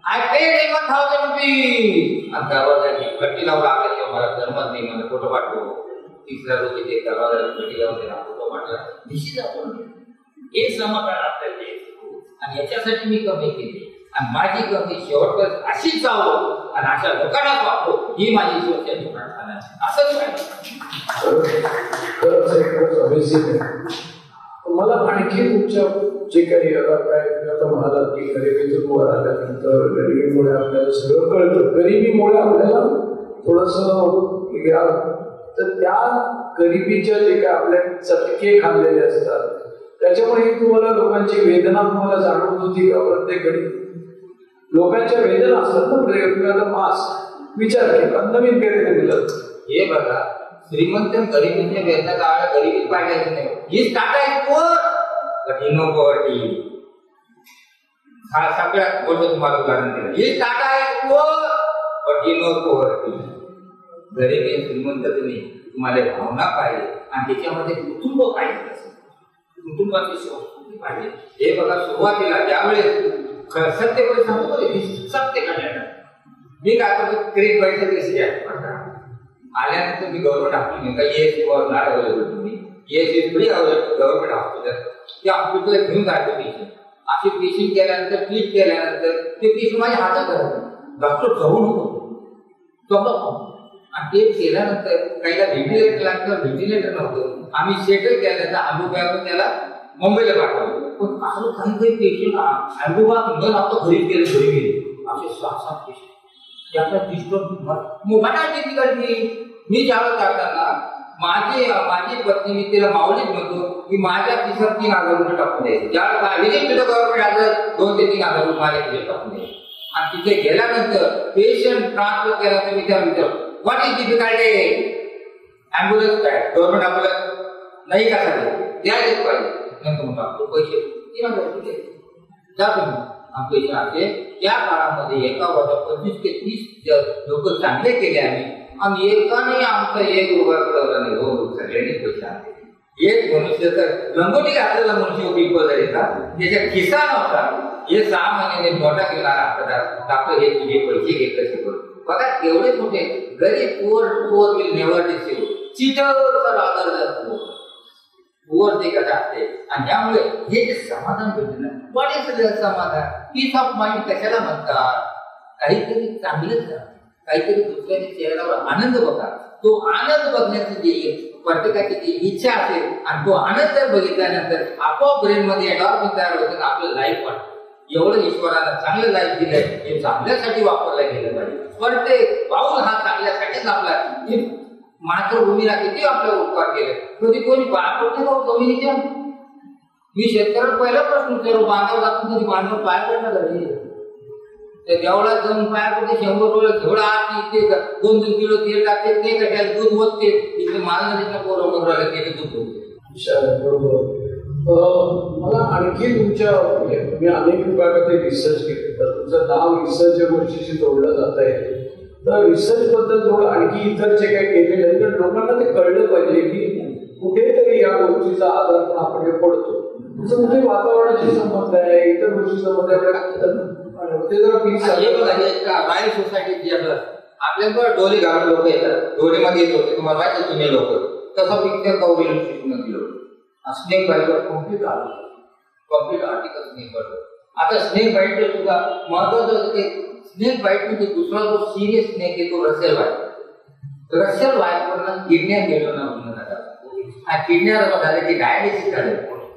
आय पेड 1,000 रुपीज आणि दरवाजाची पट्टी लावून लागल्याशिवाय मला जन्मत नाही मला फोटो पाठवतो. 3ऱ्या रोजी ते दरवाजाला पट्टी लावून त्याला फोटो पाठवला. दिशी जातो हे समकाळ आपल्याला आणि याच्यासाठी मी कमी केली आणि माझी कमी शेवटपर्यंत अशीच जावं आणि अशा लोकांनाच वापरो ही माझी शेवटची प्रार्थना आहे. असंच मला आणखी तुमच्या जे काही आता म्हणाला की गरिबीतून वर आल्यानंतर गरिबीमुळे आपल्याला सगळं कळतं. गरिबीमुळे आपल्याला थोडस तर त्या गरिबीच्या जे काही आपल्या चटके खाल्लेले असतात त्याच्यामुळे तुम्हाला लोकांची वेदना तुम्हाला जाणवत होती का? प्रत्येक घडी लोकांच्या वेदना असतात ना. प्रत्येक मास्क विचार केला, नवीन काहीतरी दिलं. हे बघा, श्रीमंत गरिबीच्या वेदना काळाला गरिबी पाहिजे नाही. ही टाटा आहे नो पॉवर्टी. सगळ्यात मोठं तुम्हाला उदाहरण दिलं. ही टाटा आहे नो पॉवर्टी. गरिबी श्रीमंत तुम्ही तुम्हाला भावना पाहिजे आणि त्याच्यामध्ये कुटुंब पाहिजे, कुटुंबाची संस्कृती पाहिजे. हे बघा, सुरुवातीला ज्यावेळेस सत्य पण सांगतो सत्य काढण्यात मी काय करतो, क्रेडिट पैसे कशी आल्यानंतर मी गव्हर्नमेंट हॉस्पिटल का येस नॉट अवेलेबल तुम्ही yes is free available government hospital. त्या हॉस्पिटलला घेऊन जायचं पेशंट. असे पेशंट केल्यानंतर ट्रीट केल्यानंतर ते पेशंट माझ्या हातात धरतो. डॉक्टर जाऊ नको आणि ते केल्यानंतर काहीला व्हेंटिलेटर लागतं, व्हेंटिलेटर नव्हतं. आम्ही सेटल केल्यानंतर अनुभव त्याला मुंबईला पाठवलं. पण असं काही पेशंट अनुभवात न लागतो घरी गेले असे 6-7 पेशंट त्याचा डिस्टर्ब मोबाईल तिकडे. मी ज्यावेळेस जाताना माझी पत्नी मी तिला माऊलीच म्हणतो की माझ्या खिशात 3,000 रुपये टाकून द्यायचे. ज्यावेळेस गव्हर्नमेंट आलं 2 ते 3,000 रुपये माझ्या खिशात टाकून द्यायचे. आणि तिथे गेल्यानंतर पेशंट ट्रान्सफर केल्यानंतर मी त्याला विचारतो व्हॉट इज डिफिकल्टी. ॲम्ब्युलन्स काय गव्हर्नमेंट ॲम्ब्युलन्स नाही का सगळे द्यायचे पाहिजे. नंतर मग टाकतो पैसे 3,000 जातो मी. पैसे असे त्या काळामध्ये एका वर्षात 25 ते 30 लोक चांगले केले आम्ही आणि एकाने आमचा 1 रुपया कळवला नाही. हो, सगळ्यांनी पैसे आणले. एक मनुष्य तर लंगोटी घातलेला मनुष्य होती त्याच्या खिसा नव्हता. हे 6 महिन्याने मोठा घेणारा आपल्याला हे तुझे पैसे घेत कसे करू. बघा एवढे मोठे गरीब पोर will never deceive cheater rather पोर ते कसं असते. आणि त्यामुळे हे जे समाधान भेटलं व्हॉट इज समाधान, पीस ऑफ माइंड कशाला म्हणतात. काहीतरी चांगलंच करा, काहीतरी दुसऱ्याच्या चेहऱ्यावर आनंद बघा. तो आनंद बघण्याची जी प्रत्येकाची जी इच्छा असेल आणि तो आनंद जर बघितल्यानंतर आपोआप ब्रेन मध्ये एंडॉर्फिन तयार होतं आणि आपलं लाईफ वाटतं. एवढं ईश्वराला चांगलं लाईफ दिलंय हे चांगल्यासाठी वापरलं गेलं पाहिजे. पण ते पाऊल हा चांगल्यासाठीच आपला. मातृभूमीला किती आपल्याला उपकार केले. कधी कोणी पाया पडते का जमिनीच्या. मी शेतकऱ्याला पहिला प्रश्न विचारू, बांधावर जातो कधी बांधावर पाया पडणार घरी त्या देवळात जाऊन पाया पडते 100 रुपये घेवडा आरती 2-2 किलो तेल टाकते ते कशाला दूध होते तिथे माल नदीच्या पोरं राहिले ते दूध होते. मला आणखी तुमच्या मी अनेक विभागात रिसर्च केले तर तुमचं नाव रिसर्च या गोष्टीशी जोडलं जात आहे. तर रिसर्च बद्दल थोडं आणखी इतर जे काही केलेलं आहे तर लोकांना ते कळलं पाहिजे की कुठेतरी या गोष्टीचा आधार पण आपण पडतो. तुमचं कुठे वातावरणाशी संबंध आहे, इतर गोष्टी संबंध आहे ते जरा प्लीज. रॉयल सोसायटी आपल्याकडे डोळे घालून लोक येतात. डोळेमध्ये येत होते तुम्हाला माहिती जुने लोक तसं पिक्चर कवरेज दिलं स्नेक बाईटवर कॉम्प्लीट आर्टिकल स्नेक बाईट. आता स्नेक बाईट सुद्धा महत्वाचं स्नेक बाईट म्हणजे दुसरा जो सिरियस स्नेक आहे तो रसेल बाईट. रसेल बाईटवरनं किडन्या गेलो ना म्हणून किडन्या झाले की डायलिसिस झाले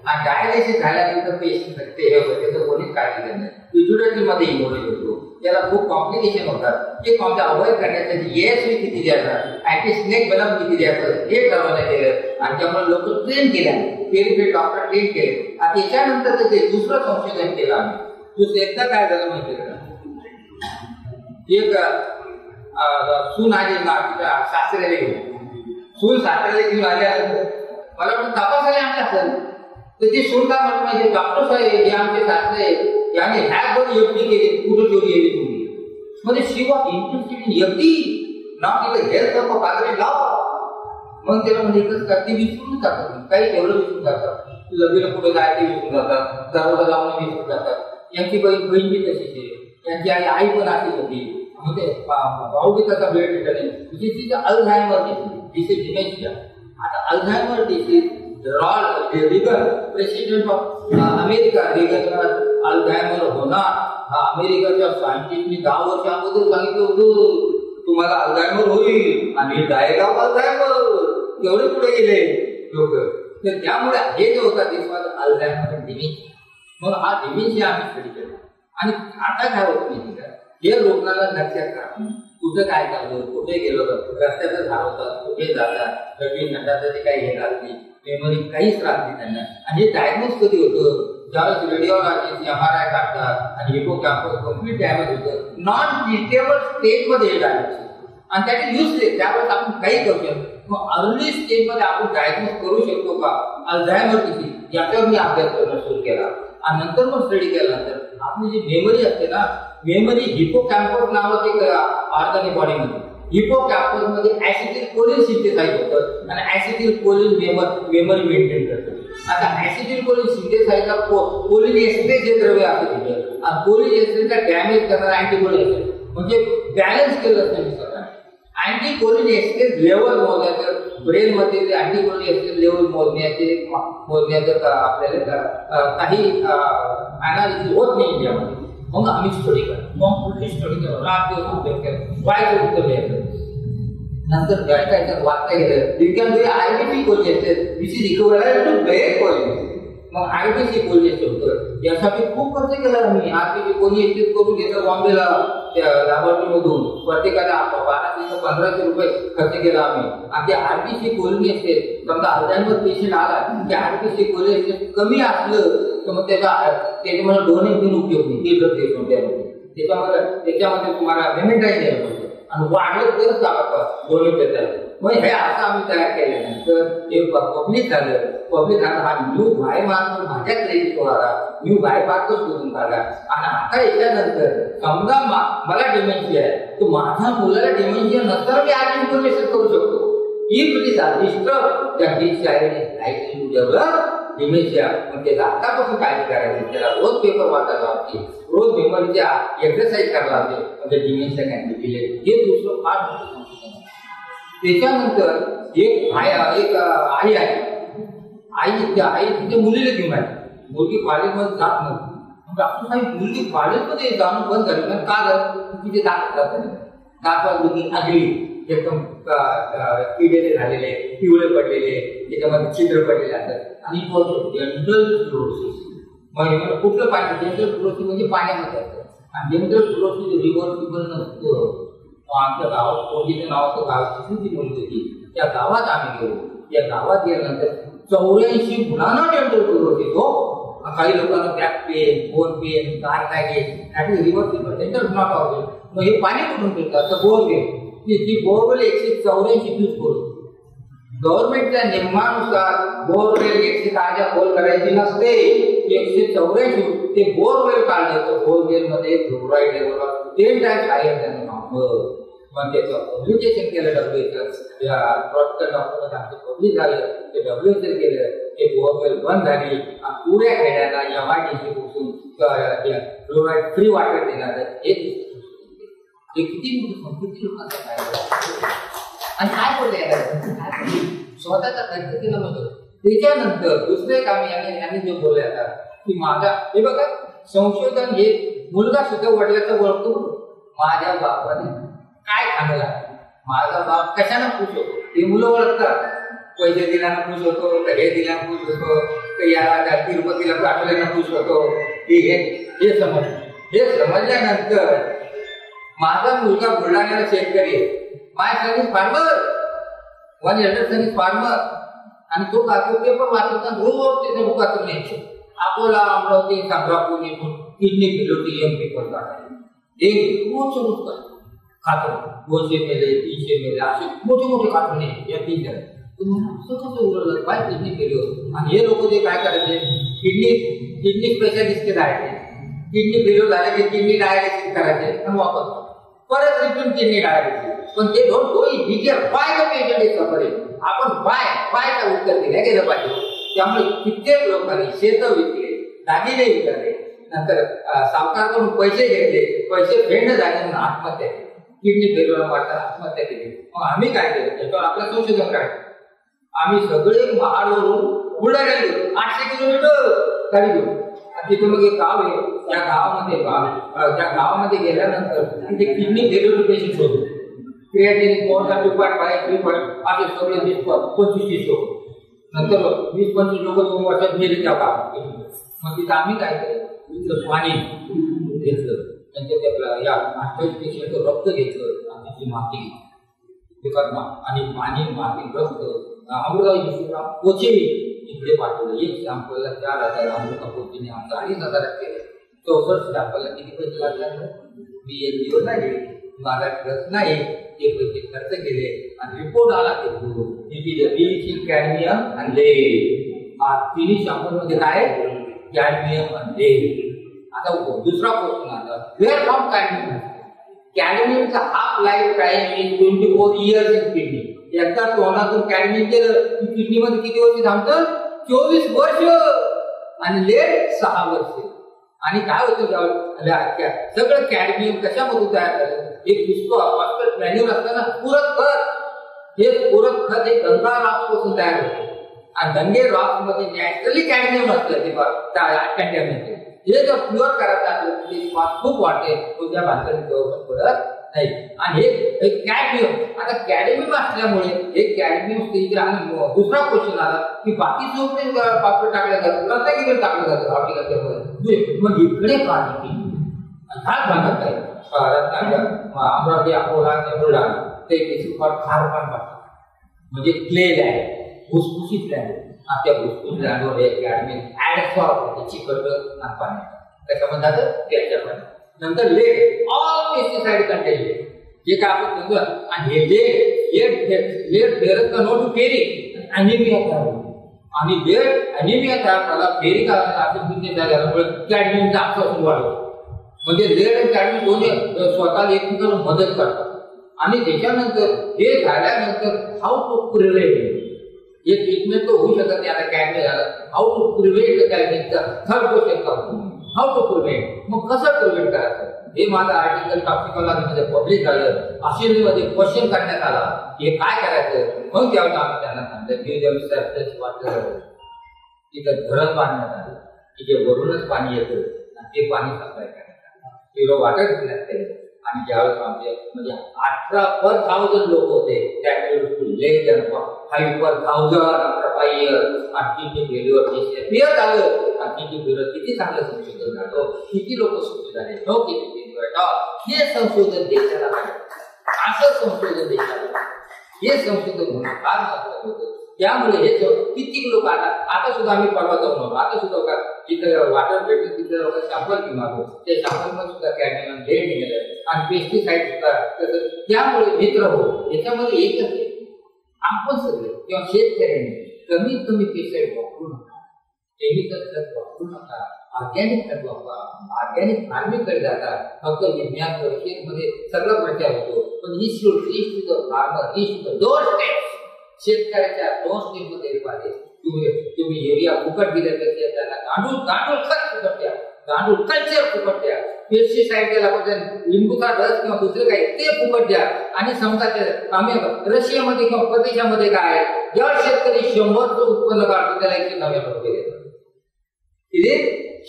आणि डायलिसिस झाल्यानंतर पेशंट ते हे होते तर कोणीच काळजी घेत नाही. युटिलिटीमध्ये इमोडेल होतो त्याला खूप कॉम्प्लिकेशन होतात. ते अवॉइड करण्यासाठी एएसवी किती द्यायचं, अँटी स्नेक बलम किती द्यायचं हे ठरवण्यात गेलं आणि त्यामुळे लोक ट्रेन केल्या पेरिफेरल डॉक्टर ट्रेन केले. आणि त्याच्यानंतर ते दुसरं संशोधन केलं आम्ही. दुसरं एकदा काय झालं माहिती का, एक सून आली सासऱ्याला घेऊन घेऊन आल्यानंतर मला वाटतं तपासायला आणलं असेल तर ते सून काय म्हणत माहिती डॉक्टर साहेब हे आमचे सासरे याने ह्या बरी एफडी केली कुठं चोरी गेली तुम्ही म्हणजे शिवा इंटरेस्टेड इन एफडी नाव तिथं हेल्थ नको कागदे लाव. मग त्याला म्हणजे एकच करते विसरून जातात काही तेवढं विसरून जातात. लगेच कुठं जायचे विसरून जातात, दरवाजा लावून विसरून जातात. यांची बहीण बी तशीच आहे, त्यांची आई पण अशीच होती. म्हणजे भाऊ बी तसा वेळ भेटत नाही. म्हणजे तिचं अल्झायमर डिसीज डिमेन्शिया. आता Alzheimer disease Reagan president of America रिगनला अल्झायमर होणार हा अमेरिकाच्या सायंटिस्टनी 10 वर्ष अगोदर सांगितलं होतं तुम्हाला अल्झायमर होईल आणि डायट ऑफ अल्झायमर एवढे पुढे गेले लोक. तर त्यामुळे हे जे होता ते अल्झायमर डिमेन्शिया म्हणून हा डिमेन्शिया आम्ही स्टडी केला. आणि आता काय होत नाही हे रुग्णाला लक्षात राहत कुठं काय चाललं, कुठे गेलो, रस्त्यातच हरवतात, कुठे जातात, नवीन नटाचं ते काही हे राहत नाही, मेमरी काहीच राहत नाही त्यांना. आणि हे डायग्नोज कधी होतं, ज्यावेळेस रेडिओलॉजिस्ट MRI काढतात आणि हिपोकॅम्पस कम्प्लीट डॅमेज होतं, नॉन ट्रीटेबल स्टेजमध्ये हे डायग्नोज आणि त्याचे युजलेस, त्यावेळेस आपण काही करू शकतो. मग अर्ली स्टेजमध्ये आपण डायग्नोज करू शकतो का अल्झायमर डिसीज, याच्यावर मी अभ्यास करणं सुरू केला. आणि नंतर मग स्टडी केल्यानंतर आपली जी मेमरी असते ना, मेमरी हिपोकॅम्पस नावाचं एक ऑर्गन आहे बॉडीमध्ये. हिपोकॅम्पस मध्ये ऍसिटिल कोलिन सिंथेसाइज होतं आणि ऍसिटिल कोलिन मेमरी मेंटेन करतं. आता ऍसिटिल कोलिन सिंथेसाइजला कोलिन एस्ट्रेज हे द्रव्य असतं तिथे, आणि कोलिन एस्ट्रेजला डॅमेज करणारा अँटीकोलिन एस्ट्रेज म्हणजे बॅलन्स केलं असतं. अँटीकोलिन एस्ट्रेज लेवल मोजायचं, ब्रेन मध्ये अँटीकोलिन एस्ट्रेज लेवल मोजण्याचं आपल्याला काही अनालिसिस होत नाही इंडियामध्ये. मग आम्ही स्टडी करतो, मग कुठली स्टडी करतो, रात दिवस अभ्यास केला, वाईट उत्तर द्यायचं. नंतर काय वाचता गेलं, you can do IDP choline esterase which is equivalent to brain choline. मग आयडीसी कोलिन एस्ट्रेज होतं, यासाठी खूप खर्च केला आम्ही. आरटीपी कोलिन एस्ट्रेज करून घेतलं बॉम्बेला लॅबोरेटरीमधून, प्रत्येकाला 1200 ते 1500 रुपये खर्च केला आम्ही. आणि ते आरटीसी कोलिन एस्ट्रेज समजा अल्झायमर पेशंट आला, ते आरटीसी कोलिन एस्ट्रेज कमी असलं तर मग त्याच्यामध्ये डोनेट देऊन उपयोग नाही, त्याच्यामध्ये तुम्हाला पेमेंटाईज द्यायला पडतं आणि वाढलं तरच डोनेट देता येतं. मग हे असं आम्ही तयार केल्यानंतर ते पब्लिक झालं. पब्लिक झालं, हा न्यू बायोमार्कर माझ्या क्रेडिट आला, न्यू बायोमार्कर शोधून काढला. आणि आता याच्यानंतर समजा मला डिमेन्शिया आहे, तर माझ्या मुलाला डिमेन्शिया नसताना मी आज इन्फॉर्मेशन करू शकतो. If it is disturb the this child is likely to develop dementia. मग त्याचा आतापासून काय करायचं, त्याला रोज पेपर वाचायला लागते, रोज मेमरीच्या एक्सरसाइज करायला लागते, म्हणजे डिमेन्शिया कॅन बी डिलेड. हे दुसरं फार मोठं संशोधन. त्याच्यानंतर एक आई आहे, आई तिच्या मुलीला घेऊन आहे. मुलगी कॉलेजमध्ये जात नव्हती. मग डॉक्टर साहेब मुलगी कॉलेजमध्ये जाणून बंद झाली, पण का झालं, तिथे दाखवा मुलगी आगली, एकदम किडेले झालेले, पिवळे पडलेले, त्याच्यामध्ये छिद्र पडलेले असतात. आणि जनरल फ्लोरोसिस, म्हणजे कुठलं पाणी, जनरल फ्लोरोसिस म्हणजे पाण्यामध्ये असतं. आणि जनरल फ्लोरोसिस रिव्हर्सिबल नसतं. आमच्या गावात कोणत्या नावाचं गाव ती मुलगी होती, त्या गावात आम्ही गेलो. त्या गावात गेल्यानंतर 84 मुलांना जनरल फ्लोरोसिस हो. काही लोकांना बॅक पेन, बोन पेन, काय रिव्हर्सिबल, जनरल नॉट ऑर्गन. मग हे पाणी कुठून पितात, तर बोरवेल. ती बोरवेल 184 यूज करू. गव्हर्नमेंटच्या नियमानुसार बोरवेल 106 खोल करायची नसते, 184 ते बोरवेल काढले. तर बोरवेल मध्ये fluoride level 10 times higher than normal. पण त्याचं पब्लिकेशन केलं WHO, डॉक्टर आमचं पब्लिक झालं, ते WHO केलं, ते बोरवेल बंद झाली. पुऱ्या खेड्याला MIDC पासून फ्लोराईड फ्री वॉटर देणार. हे किती लोकांचा फायदा आणि काय बोलले स्वतःचा खर्च केला म्हणतो. त्याच्यानंतर दुसरे काम यांनी जे बोलले आता की माझा, हे बघा संशोधन हे मुलगा सुद्धा वडिलाचं ओळखतो. माझ्या बापाने काय खाणं लागतं, माझा बाप कशाने खुश होतो हे मुलं ओळखतात. पैसे दिल्यानं खुश होतो, हे दिल्यानं खुश होतो, याला तिरुपतीला पाठवल्यानं खुश होतो. हे समजल्यानंतर माझा मुलगा बुलढाण्याला शेतकरी आहे. My son is farmer, one elder son is farmer. आणि तो कातूर पेपर वाचवताना रोज त्याचे वाचून यायचे. अकोला, अमरावती, संग्रापूर इथून किडनी किलोटी एम पेपर काढायचे. एक रोज खातो 200 मेले, 300 मेले, असे मोठे मोठे कातून या 3 जण. असं कसं उरलं काय किडनी फेल्युअर. आणि हे लोक जे काय करायचे, किडनी स्पेशालिस्ट राहायचे. किडनी फेल्युअर झाले की किडनी डायलिसिस करायचे आणि वापस परत रिटर्न किडनी डायलिसिस. पण ते don't go in detail why the patient is suffering. आपण व्हायचं उत्तर दिलं गेलं पाहिजे. त्यामुळे कित्येक लोकांनी शेत विकले, दागिने विकले, नंतर सावकाराकडून पैसे घेतले, पैसे फेड झाले म्हणून आत्महत्या केली. किडनी फेल्युअर वाटताना आत्महत्या केली. मग आम्ही काय केलं, त्याच्यावर आपलं संशोधन करायचं. आम्ही सगळे महाडवरून बुलढाण्याला गेलो, 800 किलोमीटर गाडी घेऊन. तिथे मग एक गाव आहे, त्या गावामध्ये गेल्यानंतर तिथे किडनी फेल्युअर पेशंट होतो. क्रिएटिनिन 2.5, 3 असे सगळे 25 लोक. नंतर 20-25 लोक 2 वर्षात गेले त्या गावात. मग तिथं आम्ही काय केलं, पाणी घेतलं, या 28 पेशंटचं रक्त घेतलं आणि त्याची माती घेतली आणि पाणी माती रक्त अमृता पोचे इकडे पाठवलं. एक सॅम्पलला 4,000 अमृता पोचीने आमचं 2,500 केलं. 64 सॅम्पलला किती पैसे लागले? मी एक दिवस नाही, माझा खर्च नाही, ते पैसे खर्च केले आणि रिपोर्ट आला ते कॅडमियम आणि लेड. तिन्ही सॅम्पलमध्ये काय? कॅडमियम आणि लेड. आता दुसरा क्वेश्चन आता, वेअर फ्रॉम कॅडमियम? कॅडमियमचा half life time is 24 years in kidney. एकदा तोंडातून कॅडमियम केलं की किडनीमध्ये किती वर्ष थांबतं? 24 वर्ष. आणि लेड 6 वर्ष. आणि काय होतं सगळं कॅडमियम कशामधून तयार झालं? एक पुष्प मॅन्युअल असताना पूरक खत, हे पूरक खत हे गंगा रॉक्स पासून तयार होतं. आणि गंगे रॉक्स मध्ये नॅचरली कॅडमियम असतं ते कंटॅमिनेटेड. हे जर प्युअर करायचं असेल त्याची कॉस्ट खूप वाढते, कोणत्या भारताची गव्हर्नमेंट पडत नाही. आणि हे कॅडमियम, आता कॅडमियम असल्यामुळे हे कॅडमियम स्टेज. आणि दुसरा क्वेश्चन आला की बाकी सोपे पापड टाकल्या जातात, रत्नागिरी टाकलं जातं आफ्रिका. मग इकडे पाणी ह्याच भागात आहे रत्नागिरी, अमरावती, अकोला, बुलढाणा ते खार पाणी टाकतात. म्हणजे क्ले लँड, भुसभुशीत लँड. त्या भुसभुशीत लँडवर हे कॅडमियम चिकट पाणी त्याच्यामध्ये जातं त्याच्या पाणी. नंतर lead, all pesticide contain lead, जे काय आपण म्हणतो. आणि हे लेड फेरत कन्वर्ट टू फेरिक, अॅनिमिया तयार होतो. आणि लेड अॅनिमिया तयार झाला, फेरिक ऍसिड तयार झाल्यामुळे कॅडमियमचा ऍब्सॉर्प्शन वाढवतो. म्हणजे लेड आणि कॅडमियम दोन्ही स्वतःला एकमेकांना मदत करतात. आणि त्याच्यानंतर हे झाल्यानंतर हाऊ टू प्रिव्हेंट, हे ट्रीटमेंट तर होऊ शकत नाही. आता कॅडमियम झालं, हाऊ टू प्रिव्हेंट द कॅडमियमचा थर्ड क्वेश्चन करतो. हाऊ टू प्रिव्हेंट, मग कसं प्रिव्हेंट करायचं? हे माझं आर्टिकल टॉक्सिकॉलॉजीमध्ये पब्लिश झालं. असेंब्लीमध्ये क्वेश्चन करण्यात आला, हे काय करायचं? मग त्यावेळेस आम्ही त्यांना सांगितलं वाटलं तिथं धरण बांधण्यात आलं की जे वरूनच पाणी येतं आणि ते पाणी सप्लाय करण्यात आलं, वाटर घेण्यात आलं. आणि ज्यावेळेस आमचे म्हणजे 18,000 लोक होते, त्यावेळेस लेस दॅन 5,000 आणि डिलिव्हर झालं. आणि किती चांगलं संशोधन झालं, किती लोक सुखी झाले, हे संशोधन देशाला असं संशोधन देशाला हे संशोधन होणं फार महत्वाचं होतं. त्यामुळे हे किती लोक आता सुद्धा आम्ही परवा जाऊन आलो. आता सुद्धा जिथं वाटर भेटलं तिथं सॅम्पल घेऊन आलो, त्या सॅम्पलमध्ये सुद्धा कॅडमियम लेड निघालं आणि पेस्टिसाइड सुद्धा. त्यामुळे मित्र हो, याच्यामध्ये एकच आहे, आपण सगळे किंवा शेतकऱ्यांनी कमीत कमी पेस्टिसाइड वापरू नका, केमिकल खत वापरू नका, ऑर्गॅनिक खत वापरा. ऑर्गॅनिक फार्मिंगकडे जातात. फक्त विज्ञान परिषदेमध्ये सगळं प्रचार होतो, पण ही reach to the farmer, reach to the door steps. शेतकऱ्याच्या 2 स्टेपमध्ये पाहिजे. तुम्ही एरिया फुकट दिल्यापेक्षा त्यांना गांडूळ खत फुकट द्या, गांडूळ कल्चर फुकट द्या, पेस्टिसाइड द्यायला पाहिजे, लिंबूचा रस किंवा दुसरं काही ते फुकट द्या. आणि समजा आम्ही रशियामध्ये किंवा परदेशामध्ये काय ज्या शेतकरी 100 उत्पन्न काढतो त्याला 190 रुपये देतात. तिथे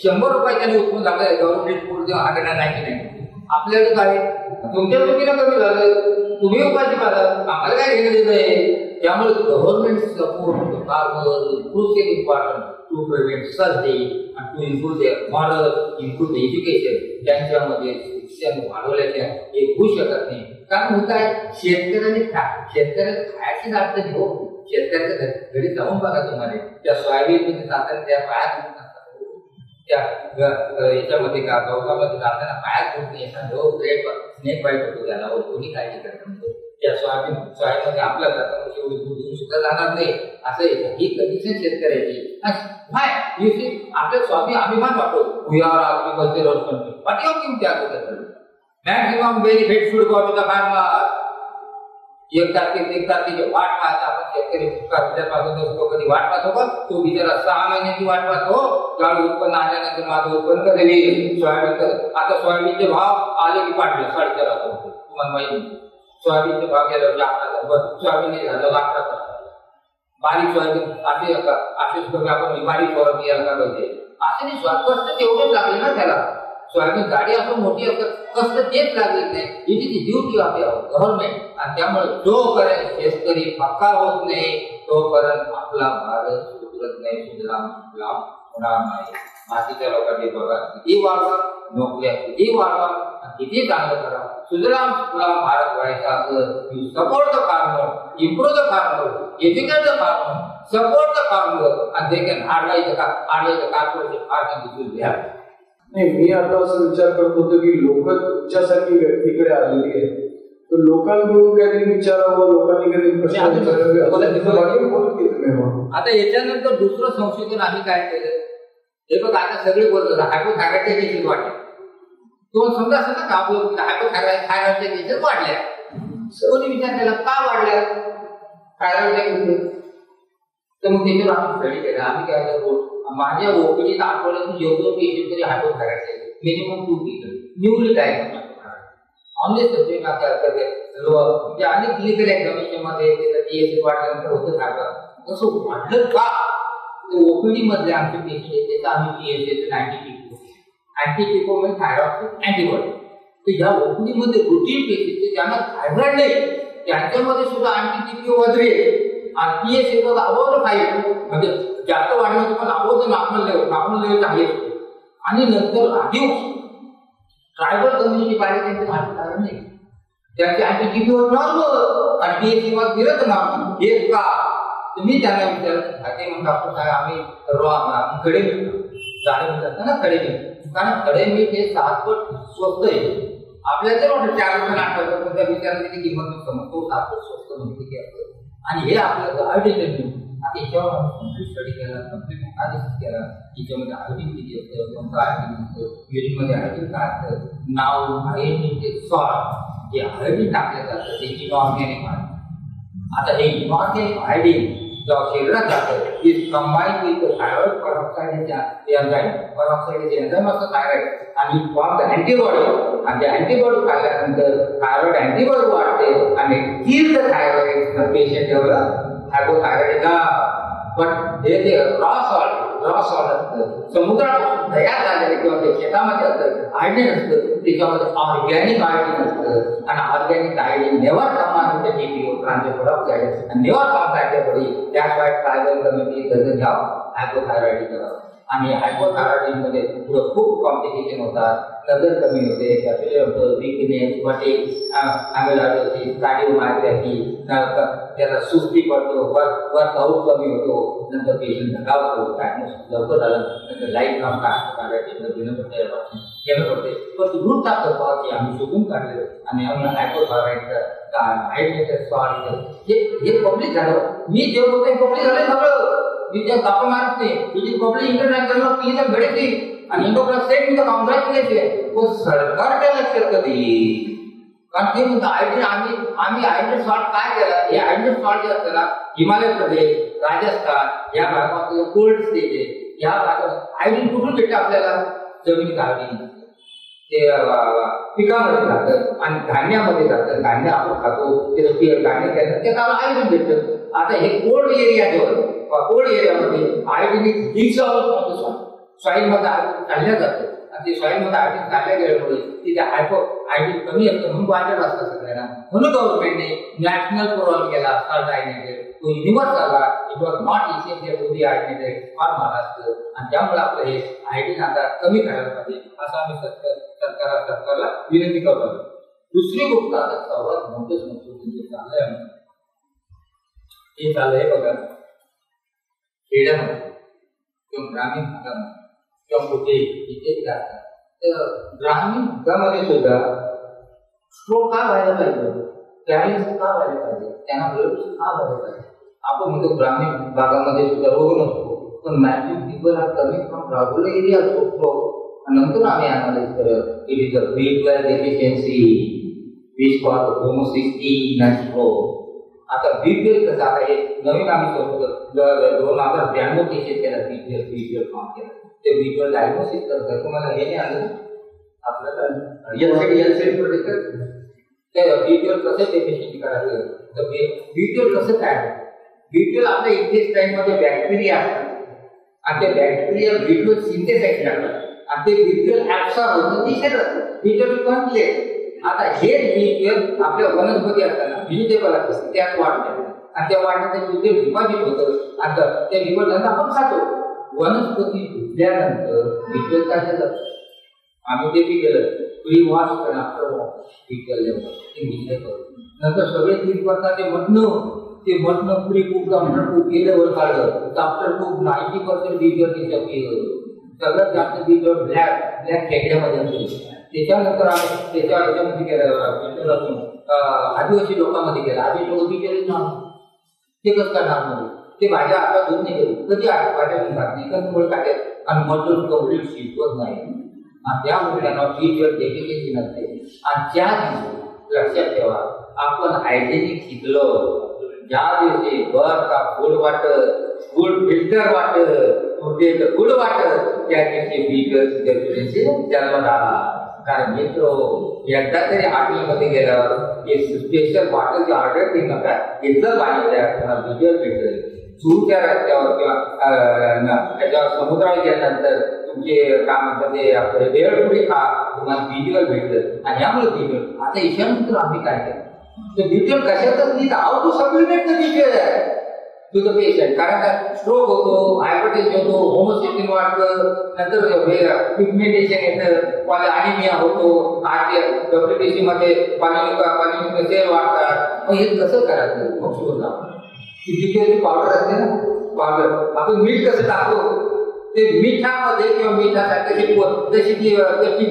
100 रुपये त्याने उत्पन्न झालं, गव्हर्नमेंट फूड देऊन आकडा नाही. आपल्याकडे काय तुमच्या चुकीला कमी झालं, तुम्ही उपाशी पाहता, आम्हाला काय घेणं देत आहे. त्यामुळे government support farmer is important to prevent सर्दी आणि to improve their moral, improve the education. त्यांच्यामध्ये शिक्षण वाढवल्याच्या हे होऊ शकत नाही. कारण होत आहे शेतकऱ्याला खायची अडचण हो. शेतकऱ्याच्या घरी जाऊन बघा तुम्हाला, त्या सोयाबीन जाताना त्या पायात त्या याच्यामध्ये का गवतामध्ये जाताना पायात फुटणे, स्नेक बाईट होतो त्याला, कोणी काळजी करत नाही. त्या सोयाबीनमध्ये आपल्या जाताना दूध सुद्धा जाणार नाही. असं ही कंडिशन शेतकऱ्याची. आपल्या स्वामी अभिमान वाटतो, we are agricultural country, what you think त्या maximum benefit should go to the farmer. एक तारखेची वाट पाहता आपण शेतकरी कधी वाट पाहतो का? तो बिचारा 6 महिन्याची वाट पाहतो. ज्यावेळी उत्पन्न आल्यानंतर माझं उत्पन्न करेल सोयाबीन. आता सोयाबीनचे भाव आले की पाठले 4.5 रुपये. तुम्हाला माहिती सोयाबीनचे भाव गेला 11,000, सोयाबीन झालं 11,000. बारीक सोयाबीन असे सुद्धा आपण बारीक सोयाबीन यायला पाहिजे. असे नाही, कष्ट तेवढेच लागले ना त्याला. सोयाबीन गाडी असं मोठी असतात, कष्ट तेच लागले नाही. It is duty of government. आणि त्यामुळे जोपर्यंत शेतकरी पक्का होत नाही तोपर्यंत आपला भारत सुधरत नाही, सुधराम होणार नाही. बाकीच्या लोकांनी बघा किती वाढवा, नोकऱ्या किती वाढवा, किती चांगलं करा. सुजलाम सुफलाम भारत व्हायचा असं you support the farmer, improve the farmer, educate the farmer, support the farmer and they can advise the corporation organizations they have. नाही, मी आता असं विचार करत होतो की लोक तुमच्यासारखी व्यक्तीकडे आलेली आहे, तर लोकांकडून काहीतरी विचारावं, लोकांनी काहीतरी प्रश्न विचारावे. आता याच्यानंतर दुसरं संशोधन आम्ही काय केलं, हे बघ आता सगळे बोलतात हायपोथायरॉइडचे केसेस वाढले. तो समजा असं ना आपलं हायपोथायरॉइडचे केसेस वाढल्या. कोणी विचार केला का वाढल्या थायरॉइडच्या केसेस, तर मग त्याच्यावर आम्ही स्टडी केला. आम्ही काय करतो, माझ्या ओपीडीत आठवड्यातून जेवढं पेशंट तरी हायपोथायरॉइडचे minimum 2 people newly diagnose only subject करते. म्हणजे अनेक क्लिनिकल एक्झामिनेशन मध्ये TSH वाढल्यानंतर होतं थायरॉइड. तसं वाढलं का, ओपीडी मधले आमचे पेशंट येते तर आम्ही TSH अँटीपिको म्हणजे थायरॉइड अँटीबॉडी. तर या ओपीडी मध्ये रुटीन पेशंट ज्यांना थायरॉइड नाही त्यांच्यामध्ये सुद्धा अँटीपिको वजरे आणि TSH अबाउट 5 म्हणजे जास्त वाढलं पण अबाउट नॉर्मल लेवल आहे. आणि नंतर राखीव ट्रायबल कम्युनिटी पाहिजे त्यांचं कारण नाही, त्यांचे अँटीपिको नॉर्मल आणि TSH वर फिरत नॉर्मल. हे का तुम्ही त्यांना विचारत ते म्हणून डॉक्टर साहेब आम्ही खडे जाणे म्हणतात ना, खडे मीठ, कारण खडे मीठ हे 7 पट स्वस्त आहे. आपल्याला जर वाटतं 4 रुपये आठवतं पण त्या विचाराची किंमत समजतो 7 पट स्वस्त म्हणजे असतं. आणि हे आपलं आयोडिन आता याच्यावर कम्प्लीट स्टडी केला, कम्प्लीट अनालिसिस केला. याच्यामध्ये आयोडिन किती असतं, कोणतं आयोडिन असतं, युरिनमध्ये आयोडिन काय असतं, नाव आयोडिनचे सॉल्ट जे आयोडिन टाकलं जातं ते इनऑर्गॅनिक आहे. आता हे इनऑर्गॅनिक आयोडिन जेव्हा शरीरात जातं इज कंबाईन विथ थायरॉइड पेरॉक्साइडच्या एन्झाईम, पेरॉक्साइडचे एन्झाईम असतं थायरॉइड आणि फॉर्म द अँटीबॉडी. आणि त्या अँटीबॉडी खाल्ल्यानंतर थायरॉइड अँटीबॉडी वाढते आणि kill the thyroid patient develop हायपोथायरॉइडचा. पण हे ते रॉ सॉल्ट असतं, समुद्रापासून तयार झालेले किंवा ते शेतामध्ये असतं आयोडीन असतं, त्याच्यामध्ये ऑर्गॅनिक आयोडीन असतं. आणि organic iodine never command the TPO peroxide and never contact the body. That's why tribal community doesn't have hypothyroidism. आणि हायपोथायरॉइडमध्ये पुढे खूप कॉम्प्लिकेशन होतात, नजर कमी होते, कॅपिलर होतं, वीकनेस, फटीग, अॅमिलॉइडोसिस, कार्डिओमायोपॅथी, त्याला सुस्ती पडतो, वर्कआउट कमी होतो, नंतर पेशंट दगावतो, डायग्नोसिस लवकर झालं नंतर लाईफ लॉंग हायपोथायरॉइडचं केलं पडते. पण रूट टाकतं की आम्ही शोधून काढले आणि आम्ही हायपोथायरॉइडचं हे पब्लिक झालं. मी जे बोलतोय पब्लिक झालं सगळं, मी त्या गप्पा मारत नाही. तुझी पब्लिक इंटरनॅशनल क्लिनिकल घडते आणि इंडोक्राइन स्टेट मध्ये कॉंग्रॅच्युलेशन तो सरकारच्या लक्षात कधी, कारण ते म्हणतं आयोडीन आम्ही आयोडीन सॉल्ट काय केलं, हे आयोडीन सॉल्ट जे असतं ना हिमालय प्रदेश, राजस्थान या भागात कोल्ड स्टेट आहे, या भागात आयोडीन कुठून भेटतं आपल्याला, जमिनीत आयोडीन ते पिकामध्ये जातं आणि धान्यामध्ये जातं. धान्य आपण खातो ते धान्य केलं ते त्याला आयोडीन भेटतं. आता हे कोल्ड एरियामध्ये आयोडीन सॉईल मध्ये काढल्या जातं आणि ते सॉईल मध्ये आयोडीन काढल्या गेल्यामुळे तिथे आयोडीन कमी असतं म्हणून वाढत असतं सगळ्यांना. म्हणून गव्हर्नमेंटने नॅशनल प्रोग्राम केला सॉल्ट आयोडीनेटेड, तो युनिव्हर्स झाला. It was not essential to be iodinated for Maharashtra. आणि त्यामुळे आपलं हे आयोडीन आता कमी करायला पाहिजे असं आम्ही सरकारला विनंती करतो. दुसरी गोष्ट आता सर्वात मोठं संशोधन चाललंय हे चाललंय बघा खेड्यामध्ये किंवा ग्रामीण भागामध्ये किंवा कुठे इथे जातात तर ग्रामीण भागामध्ये सुद्धा स्ट्रोक का व्हायला पाहिजे, पॅरेलिसिस का व्हायला पाहिजे, त्यांना ब्लड का व्हायला पाहिजे. आपण म्हणतो ग्रामीण भागामध्ये सुद्धा रोग नसतो पण maximum people are coming from rural area stroke. नंतर आम्ही अनालाइज करत it is a B12 deficiency which cause homocysteine and stroke. आता B12 कसं आता हे नवीन आम्ही करतो 2092 केसेस केला B12 फॉर्म केला ते B12 डायग्नोसिस करतात. तुम्हाला हे नाही आलं आपल्याला एलसेड प्रोटेक्टर ते B12 कसं डेफिशियन्सी करायचं तर B12 कसं काय B12 आपल्या इंटेस्टाईन मध्ये बॅक्टेरिया असतात आणि ते बॅक्टेरिया B12 सिंथेसाइज करतात आणि ते B12 ऍब्सॉर्ब होतं ती शरीरात B12 कॉम्प्लेक्स. आता हे B12 आपल्या वनस्पती असताना व्हेजिटेबल असतात त्यात वाढतात आणि त्या वाढण्याचं B12 डिपॉझिट होतं. आता ते डिपॉझिट आपण खातो वनस्पती धुतल्यानंतर व्हिज्युअल काय जातं. आम्ही ते बी केलं प्री वॉश आणि आफ्टर वॉश नंतर सगळे 3 वर्षाचे मटणं प्री कुक आफ्टर कुक गेल्यावर काढलं आफ्टर कुक 90% व्हिज्युअल सगळ्यात जास्त व्हिज्युअल ब्लॅक खेकड्यामध्ये असतो. त्याच्यानंतर आम्ही याच्यामध्ये केलं आदिवासी लोकांमध्ये केलं. आदिवासी लोक केले ना ते कसं करणार म्हणजे ते भाज्या आता धुवून नाही केली कधी भाज्या धुवून खात नाही त्यामुळे काय आणि मटण कम्प्लीट शिजवत नाही आणि त्यामुळे त्यांना व्हिज्युअल डेफिशियन्सी नसते. आणि त्या दिवशी लक्षात ठेवा आपण हायजेनिक शिकलो ज्या दिवशी बर का गुड वाटत गुड फिल्टर वाटत गुड वाटत त्या दिवशी व्हिज्युअल डेफिशियन्सी जन्मात आला. कारण मित्र एकदा तरी हॉटेलमध्ये गेल्यावर एक स्पेशल बॉटलची ऑर्डर केली नका इथं पाणी द्या व्हिज्युअल भेटेल. दूरच्या रस्त्यावर किंवा त्याच्यावर समुद्रावर गेल्यानंतर तुमचे काय म्हणतात ते आपले वेळपुढे खा तुम्हाला व्हिज्युअल भेटलं. आणि यामुळे व्हिज्युअल आता ईशानंतर आम्ही काय केलं तर व्हिज्युअल कशातच नाही how to supplement the visual to the patient. कारण काय स्ट्रोक होतो हायपरटेन्शन होतो होमोसिस्टिन वाढतं नंतर पिगमेंटेशन येतं अॅनिमिया होतो WBC मध्ये पाणी सेल वाढतात. मग हे कसं करायचं मग सुद्धा व्हिज्युअलची पावडर असते ना पावडर आपण मीठ कसं टाकतो ते मिठामध्ये किंवा मिठासारखं जशी ती मिठाची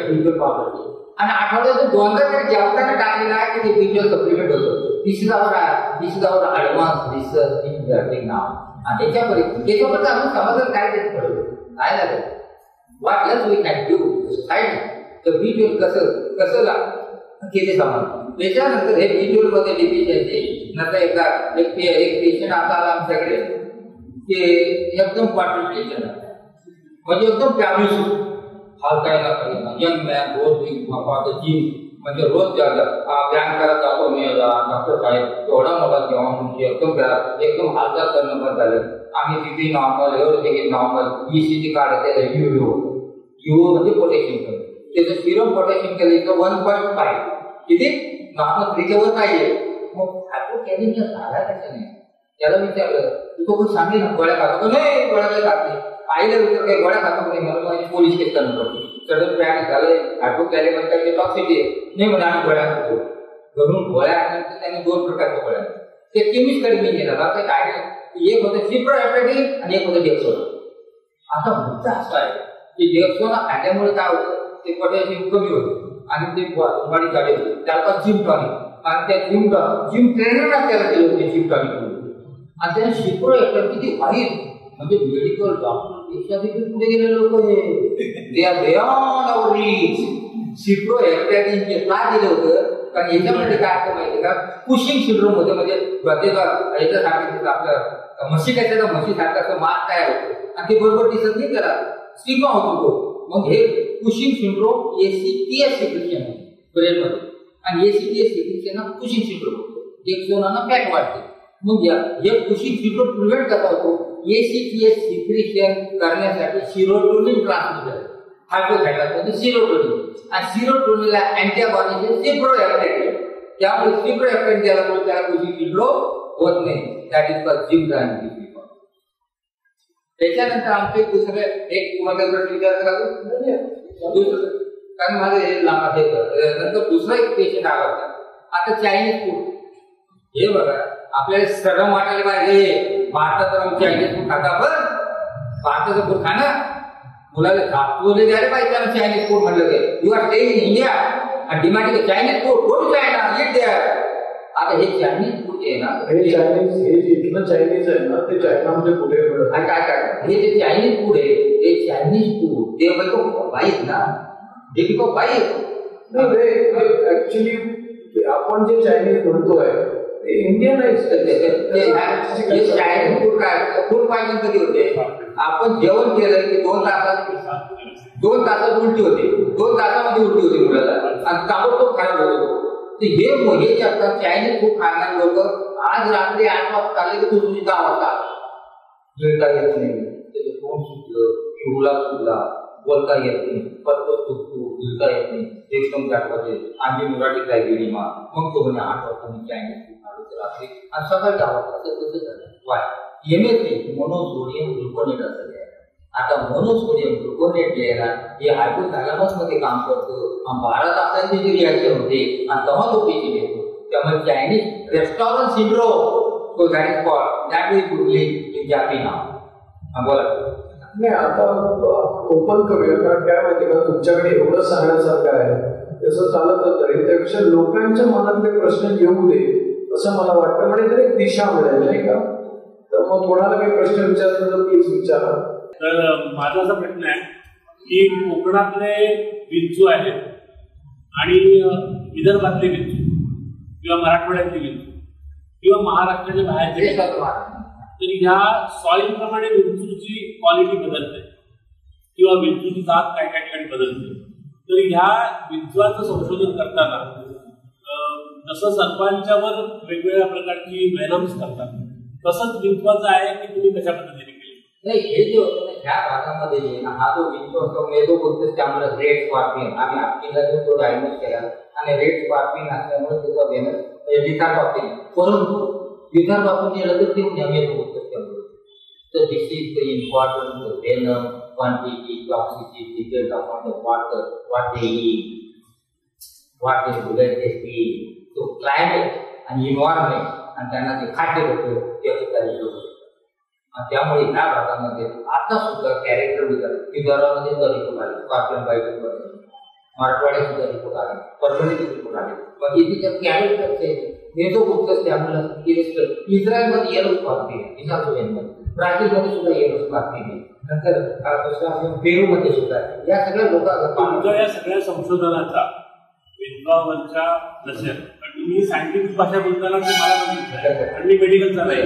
व्हिज्युअल पावडर आणि आठवड्यातून 2दा तरी जेवताना टाकलेलं आहे की ते व्हिज्युअल सप्लिमेंट होतं. This is our advance research in learning नाव. आणि त्याच्यापर्यंत आपण समाजाला काय देत पडलं काय लागेल what else we can do side तर व्हिज्युअल कसं किती समान. त्याच्यानंतर हे व्हिज्युअल मध्ये डेफिशियन्सी नंतर एक पेशंट असा आला आमच्याकडे की एकदम क्वार्टर पेशंट म्हणजे एकदम फॅमिली हालता येणार यंग मॅन रोज जिम म्हणजे रोज व्यायाम करत जातो मी डॉक्टर साहेब एवढा मोठा जेव्हा म्हणजे एकदम हालचाल करणं बंद झालं. आम्ही किती नॉर्मल एवढं नॉर्मल ECG काढत युओ म्हणजे पोटॅशियम कमी त्याचं सिरम पोटॅशियम केलं 1.5 किती नॉर्मल 3च्या वर पाहिजे. मग हायपोकॅलेमिया झाला कशाने त्याला विचारलं तो कोण सांगेल ना गोळ्या खातो नाही गोळ्या काही खात नाही. आईला विचार काही गोळ्या खातो नाही मला माझी पोलीस केस करणं पडते सडन पॅनिक झालंय हायपोकॅलेमिया काही टॉक्सिटी नाही म्हणजे आम्ही गोळ्या खातो घरून गोळ्या आणल्यानंतर त्यांनी 2 प्रकारच्या गोळ्या ते केमिस्टकडे मी गेला आता काय एक होतं सिप्रोहेपॅटिन आणि एक होतं डेक्सोना. आता मुद्दा असा आहे की डेक्सोना खाल्ल्यामुळे काय होतं ते पोटॅशियम कमी होतं आणि ते बॉडी काढे त्याला जिम टॉनिक आणि त्या जिम ट्रेनरला त्याला दिलं होते जिम टॉनिक आणि त्याने सिप्रोहेपॅटिन किती वाईट म्हणजे मेडिकल डॉक्टर पुढे गेले लोक they are beyond our reach. Cyproheptadine काय दिलं होतं कारण याच्यामध्ये काय असतं माहिती का कुशिंग सिंड्रोम होते म्हणजे याच्यासाठी आपलं म्हशी काय त्याचा म्हशीसारखं असं मास तयार होतं आणि ते बरोबर दिसत नाही त्याला स्टिग्मा होतो तो. मग हे कुशिंग सिंड्रोम ACTH सिक्रेशन आहे ब्रेनमध्ये आणि ACTH सिक्रेशन कुशिंग सिंड्रोम होतो. डेक्सोनानं फॅट वाढते. मग हे कुशिंग सिंड्रोम प्रिव्हेंट करता होतो ACTH सिक्रेशन करण्यासाठी सिरोटोनिन ट्रान्समिटर हायपोथायरॉइडमध्ये सिरोटोनिन आणि सिरोटोनिनला अँटीबॉडीज सिप्रोहेपॅटिन त्यामुळे सिप्रोहेपॅटिन त्याला कुशिंग सिंड्रोम होत नाही. That is called gym tonic. त्याच्यानंतर आमचे दुसरे एक तुम्हाला विचारायचं दुसरं कारण माझं हे लांब नंतर दुसरा एक पेशंट आला होता. आता चायनीज फूड हे बघा आपल्याला सरम वाटायला पाहिजे भारतात आम्ही चायनीज फूड खाता पण भारताचं फूड खाणं मुलाला दाखवले द्यायला पाहिजे त्याला चायनीज फूड म्हटलं ते you are staying in India आणि demanding Chinese food go to China eat there. आता हे चायनीज फूड आहे ना हे जिथलं चायनीज आहे ना ते चायनामध्ये पुढे आणि काय हे जे चायनीज फूड आहे हे चायनीज फूड ते वाईट ना ते बिकॉज वाईट ऍक्च्युली आपण जे चायनीज म्हणतोय ते इंडियन आहे. चायनीज फूड काय फूड पॉइझन कधी होते आपण जेवण केलं की 2 तासात उलटी होते 2 तासामध्ये उलटी होते मुलाला आणि ताबडतोब खराब होतो. हे जे असतात चायनीज फूड खाणारे लोक आज रात्री 8 वाजता आले की तुझी 10 वाजता गिळता येत नाही त्याचं तोंड सुटलं पिवळा सुटला बोलता येत नाही पटपट सुटतो गिळता येत नाही एकदम दाखवायचे आम्ही मराठीत आहे गिळीमा मग तो म्हणे 8 वाजता मी चायनीज फूड खाल्लं रात्री आणि सकाळी 10 वाजता तसं झालं वाय MSG मोनोसोडियम ग्लुकोनेट असं आहे. आता मोनोसोडियम ग्लुकोनेट जे आहे ना हे हायपोथॅलॅमस मध्ये काम करतं आणि 12 तासांची जी रिॲक्शन होते आणि तेव्हा तो पेशी येतो. त्यामुळे चायनीज रेस्टॉरंट सिंड्रोम तो that is called that is goodly in जॅपनी नाव. बोला. नाही आता ओपन करूया कारण काय माहिती का तुमच्याकडे एवढं सांगण्यासारखं आहे तसं चालत तरी त्यापेक्षा लोकांच्या मनातले प्रश्न येऊ दे असं मला वाटतं. म्हणजे तरी दिशा मिळेल नाही का. तर मग कोणाला काही प्रश्न विचारला तर प्लीज विचारा. तर माझा असा प्रश्न आहे की कोकणातले विंचू आहेत आणि विदर्भातले विंचू किंवा मराठवाड्यातले विंचू किंवा महाराष्ट्राच्या बाहेरचे तर ह्या सॉइल प्रमाणे विंचूची क्वालिटी बदलते किंवा विंचूची जात काय काय ठिकाणी बदलते. तर ह्या विंचवाचं संशोधन करताना जसं सर्पांच्यावर वेगवेगळ्या प्रकारची व्हेनम्स करतात तसंच विंचवाचं आहे की तुम्ही कशा पद्धतीने केलं. नाही हे जे होतं ना ह्या भागामध्ये जे हा जो विंचू असतो मेदो बोलतो त्यामुळे रेड स्कॉर्पियन आम्ही आपल्याला जो तो डायग्नोज केला आणि रेड स्कॉर्पियन असल्यामुळे त्याचा व्हेनस डिथार्टॉक्सिन परंतु विदर्भातून गेलं तर ते मेदो बोलतो त्यामुळे. तर this is the important venom quantity toxicity depend upon the water what they eat what they bullet they see तो क्लायमेट आणि इन्व्हायरमेंट आणि त्यांना ते खाद्य होतं त्याची काही होऊ शकतं. त्यामुळे ह्या भागामध्ये आता सुद्धा कॅरेक्टर विदर्भामध्ये सुद्धा रिपोर्ट आले स्कॉर्पियन बाईट मराठवाड्यात सुद्धा रिपोर्ट आले परभणीचे रिपोर्ट आले. मग इथे जर कॅरेक्टर हे जो गुप्त त्यामुळे इस्रायलमध्ये येलो स्कॉर्पियन ब्राझीलमध्ये सुद्धा येलो स्कॉर्पियन नंतर पेरूमध्ये सुद्धा या सगळ्या लोकांना या सगळ्या संशोधनाचा विद्वांच्या नसेल पण तुम्ही सायंटिफिक भाषा बोलताना ते मला आणि मेडिकलचा नाही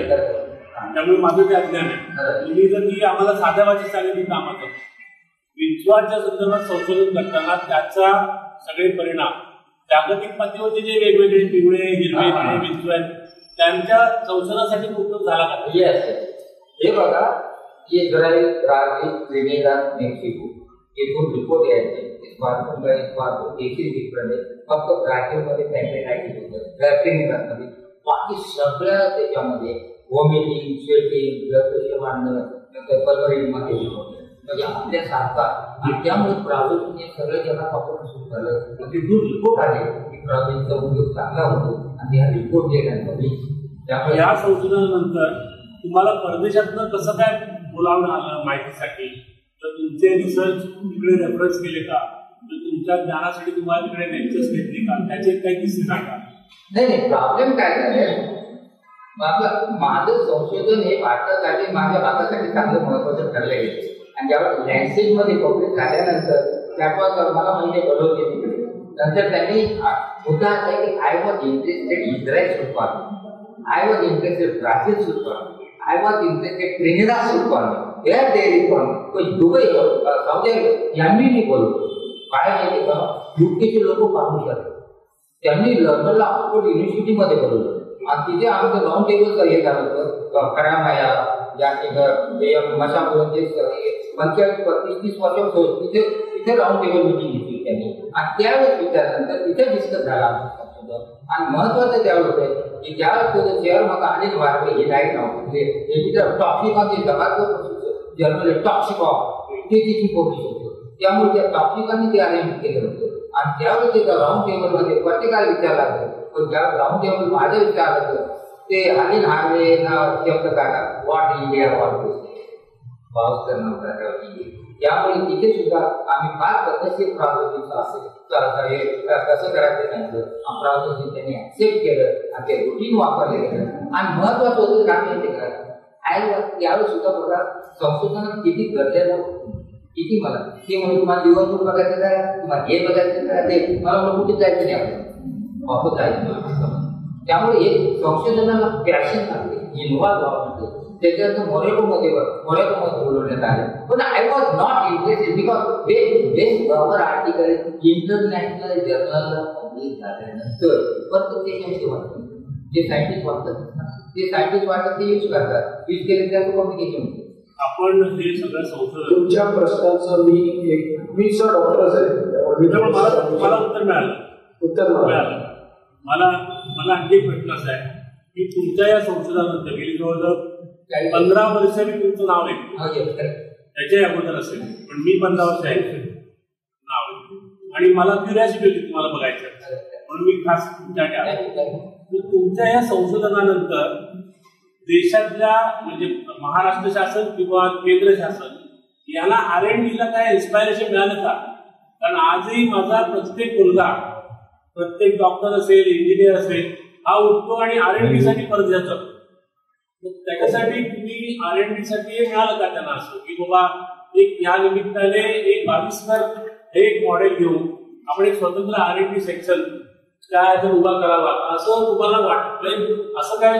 त्यामुळे माझं ते अज्ञान आहे. तुम्ही जर ती आम्हाला साध्या भाषेत सांगितली कामाचं विंचवाच्या संदर्भात संशोधन करताना त्याचा सगळे परिणाम जागतिक पातळीवरचे जे वेगवेगळे पिवळे हिरवे निळे विंचू आहेत त्यांच्या संशोधनासाठी उपयोग झाला का. हे बघा इस्रायल ब्राझील ट्रिनिडाद मेक्सिको येथून रिपोर्ट यायचे डिफरंट आहे. फक्त ब्राझीलमध्ये पॅन्टेनायटिस होतं ट्रिनिडादमध्ये बाकी सगळ्या त्याच्यामध्ये वॉमिटिंग स्वेटिंग ब्लड प्रेशर वाढणं नंतर पल्मोनरीमध्ये म्हणजे आपल्यासारखा आणि त्यामुळे ब्राझीलून हे सगळे ज्यांना वापरणं सुरू झालं तिथून रिपोर्ट आले की ब्राझीलचा उद्योग चांगला होतो आणि हा रिपोर्ट दिल्यानंतर त्यामुळे या संशोधनानंतर तुम्हाला परदेशातनं कसं काय बोलावणं आलं माहितीसाठी तर तुमचे रिसर्च तिकडे रेफरन्स केले का तर तुमच्या ज्ञानासाठी तुम्हाला तिकडे लेक्चर्स घेतले का त्याचे काही किस्से सांगा. नाही प्रॉब्लेम काय झाले माझं संशोधन हे भारतासाठी माझ्या भागासाठी चांगलं महत्वाचं ठरलं गेलं आणि ज्यावेळेस लँडसेजमध्ये पब्लिश झाल्यानंतर त्यावर मला म्हणजे बदलले तिकडे नंतर त्यांनी मुद्दा असा आहे की I was interested Israel suit farming I was interested Brazil suit farming I was interested Trinidad suit farming air dairy farming कोई दुबई सौदी अरेबिया यांनी मी बोलतो काय माहिती का युकेचे लोक पाहू शकतात त्यांनी लंडनला ऑक्सफोर्ड युनिव्हर्सिटीमध्ये बोलवलं आणि तिथे आमचं राऊंड टेबल हे झालं होतं खरामाया या मशापूर 30 वर्ष तिथे राऊंड टेबल मिटिंग घेतली त्यांनी आणि त्यावेळेस विचारल्यानंतर तिथे डिस्कस झाला आणि महत्वाचं त्यावेळेस होतं की ज्यावेळेस चेअर मग अनिल भारवे हे डायट नव्हतं टॉक्सिकांचे जगाचं जर्नल टॉक्सिकॉक ते तिची पब्लिश होतं त्यामुळे त्या टॉक्सिकांनी ते अरेंज केलं होतं आणि त्यावेळेस एका राऊंड टेबलमध्ये प्रत्येकाला विचारला पण ज्या राऊंड टेबल माझं विचारलं ते अनिल हार्वे शब्द काढा व्हॉट इंडिया व्हॉट पाऊस करणार त्यामुळे तिथे सुद्धा आम्ही फार पद्धतशीर प्रावधान असेल कसं करायचं सांगितलं प्रावधान त्यांनी ऍक्सेप्ट केलं आणि ते रुटीन वापरले गेलं आणि महत्वाचं होतं काय माहिती का यावेळेस सुद्धा बघा संशोधनात किती गरजेला किती मला ते म्हणून तुम्हाला दिवसभर बघायचं काय तुम्हाला हे बघायचं काय ते मला कुठे जायचं नाही आपल्याला वापस जायचं त्यामुळे हे संशोधनाला पॅशन लागते इन्व्हॉल्व व्हावं त्याच्यानंतर मोरेकोमध्ये बोलवण्यात आले पण I was not interested because गव्हर आर्टिकल इंटरनॅशनल जर्नलला पब्लिश झाल्यानंतर परत त्याच्यामध्ये वाटतं जे सायंटिस्ट वाटतात ते यूज करतात यूज केले त्याचं कम्युनिकेशन होतं. आपण हे सगळं संशोधन तुमच्या प्रश्नाचं मी सर डॉक्टरच आहे मला उत्तर मिळालं मला आणखी एक प्रश्न असा आहे की तुमच्या या संशोधनानंतर गेली जवळजवळ 15 वर्ष मी तुमचं नाव ऐकतो, त्याच्याही अगोदर असेल, पण मी 15 वर्ष ऐकतो नाव ऐकतो आणि मला क्युरिओसिटी होती तुम्हाला बघायचं, म्हणून मी खास तुमच्याकडे आलो. तुमच्या या संशोधनानंतर देशातल्या म्हणजे महाराष्ट्र शासन किंवा केंद्र शासन याला R&D ला काय इन्स्पायरेशन मिळालं का? कारण आजही माझा प्रत्येक मुलगा, प्रत्येक डॉक्टर असेल, इंजिनियर असेल, हा उठतो आणि R&D साठी परत जातो. त्याच्यासाठी तुम्ही R&D साठी मिळालं का त्यांना असं की बाबा एक या निमित्ताने एक 22 एक मॉडेल घेऊन आपण एक स्वतंत्र R&D सेक्शन त्या ह्याच्यात उभा करावा असं तुम्हाला वाटतं? असं काय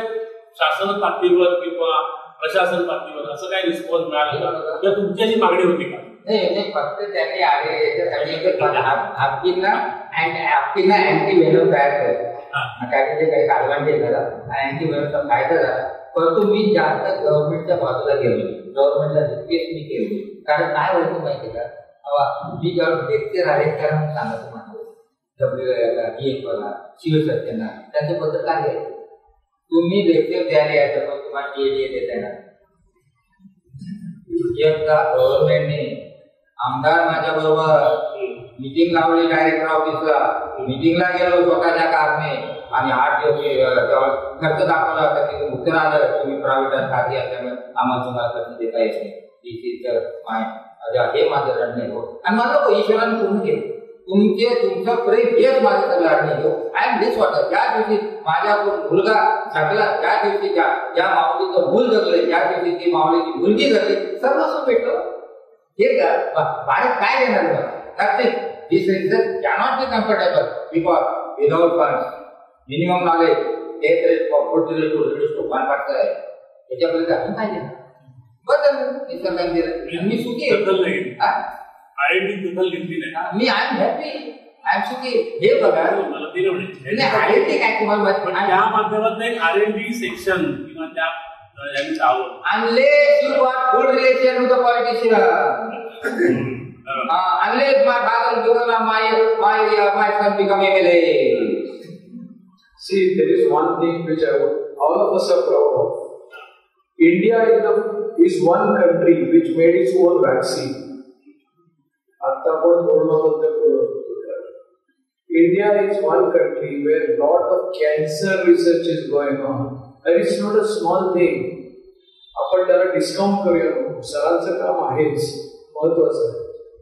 शासन पातळीवर किंवा प्रशासन पातळीवर असं काय रिस्पॉन्स मिळाला का किंवा तुमची अशी मागणी होती का? नाही, फक्त त्यांनी आपकीना अँटी व्हेनम तयार करायचं, काय काही ॲडव्हान्टेज झाला आणि अँटी व्हेनमचा फायदा झाला. परंतु मी जास्त गव्हर्नमेंटच्या बाजूला गेलो, गव्हर्नमेंटला रिक्वेस्ट मी केली. कारण काय व्हायचं माहिती का, मी जेव्हा लेक्चर अरेंज करा म्हणून सांगतो माझं WBF शिवसत्यांना त्यांच्याबद्दल काय घ्यायचं, तुम्ही लेक्चर द्यायला यायचं पण तुम्हाला TADA देता येणार. एकदा गव्हर्नमेंटने आमदार माझ्या बरोबर मीटिंग लावली डायरेक्टर ऑफिसला, मीटिंगला गेलो स्वतःच्या कारने आणि 8 दिवस खर्च दाखवला होता की उत्तर आलं तुम्ही प्रायव्हेट खाती असल्यामुळे आम्हाला तुम्हाला खर्च देता येत नाही. हे माझं लढणे हो आणि माझं ईश्वराने पूर्ण केलं. तुमचं प्रेम हेच माझं सगळं लढणे हो. I am this water. ज्या दिवशी माझ्या मुलगा जगला, ज्या दिवशी ज्या माऊलीचं मूल जगलं, ज्या दिवशी ती माऊलीची मुलगी जगली, सर्वस्व भेटलं. हे बाहेर काय देणार मला? This research cannot be comfortable because without funds, minimum knowledge, death rate for good to reduce to 1%. याच्यापर्यंत आपण काय देणार? बदल निसर्गाने दिलं. मी सुखी आहे. R&D दखल घेतली नाही. मी I am happy, I am सुखी. हे बघा मला ते नाही R&D काय तुम्हाला त्या माध्यमात एक R&D सेक्शन किंवा त्या यांनी आवड. Unless you got good relation with the politician. Unless my father become my son become MLA. See, there is one thing which all of us are proud of. India is one country which made its own vaccine. India is one country where lot of cancer research is going on, and it's not a small thing. आपण त्याला discount करूया, सरांचं काम आहेच महत्वाचं आहे,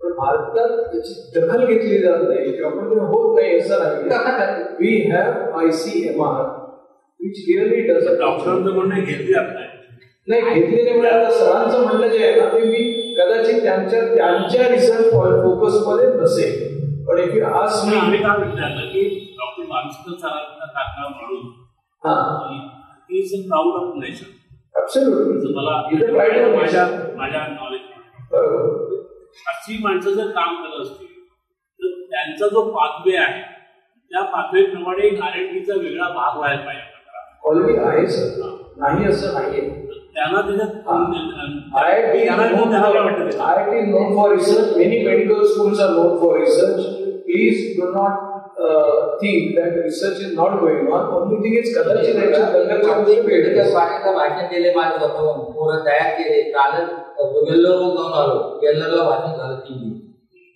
पण भारतात त्याची दखल घेतली जात नाही किंवा आपण होत नाही असं नाही. We have ICMR which really does. डॉक्टरांचं म्हणणं घेतली जात नाही, घेतली नाही. म्हणजे आता सरांचं म्हणणं जे आहे ना ते मी कदाचित त्यांच्या रिसर्च फोकस मध्ये नसेल, पण इफ यू आस्क मी, आम्ही काय विचारलं की डॉक्टर मानसिक सरांचा काका म्हणून is a proud of nation. Absolutely मला माझ्या नॉलेज अशी माणसं जर काम करत असतील तर त्यांचा जो पाथवे आहे त्या पाथवेप्रमाणे R&Dचा वेगळा भाग व्हायला पाहिजे. ऑलरेडी आहे सर, नाही असं नाहीये. त्यांना त्याच्यात IIT is known for research. Many medical schools are known for research. Please do not think that research is not going on. Only thing is कदाचित मेडिकल कॉलेजला भाषण दिले, माझं स्वतः पूर्ण तयार केले. काल वेल्लोर जाऊन आलो, वेल्लोरला भाषण झालं 3 दिवस.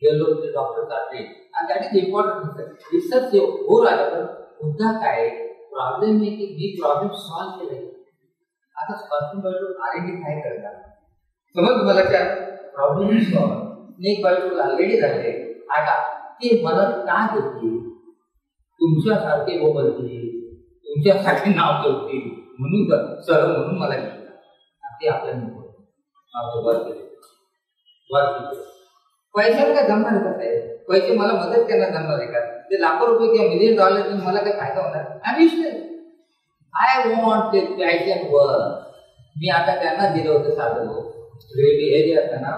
वेल्लोरचे डॉक्टर चालले आणि दॅट इज इम्पॉर्टंट. रिसर्च हो राहिलं, पण मुद्दा काय प्रॉब्लेम आहे की मी प्रॉब्लेम सॉल्व्ह केले. आता R&D काय करतात समज मला त्या प्रॉब्लेम सॉल्व्ह एक बायोटूल ऑलरेडी झाले. आता ते मला का देतील? तुमच्यासारखे बोलतील, तुमच्यासाठी नाव ठेवतील म्हणून सर म्हणून मला घेतलं. ते आपल्याला नको. पैशाला काय जमणार कसं आहे? पैसे मला मदत करणार जमणार आहे का? ते लाखो रुपये किंवा $1,000,000 मला काय फायदा होणार? आय वॉन्ट ते पॅशन वर्क. मी आता त्यांना दिलं होतं साधं हे जे असतं ना,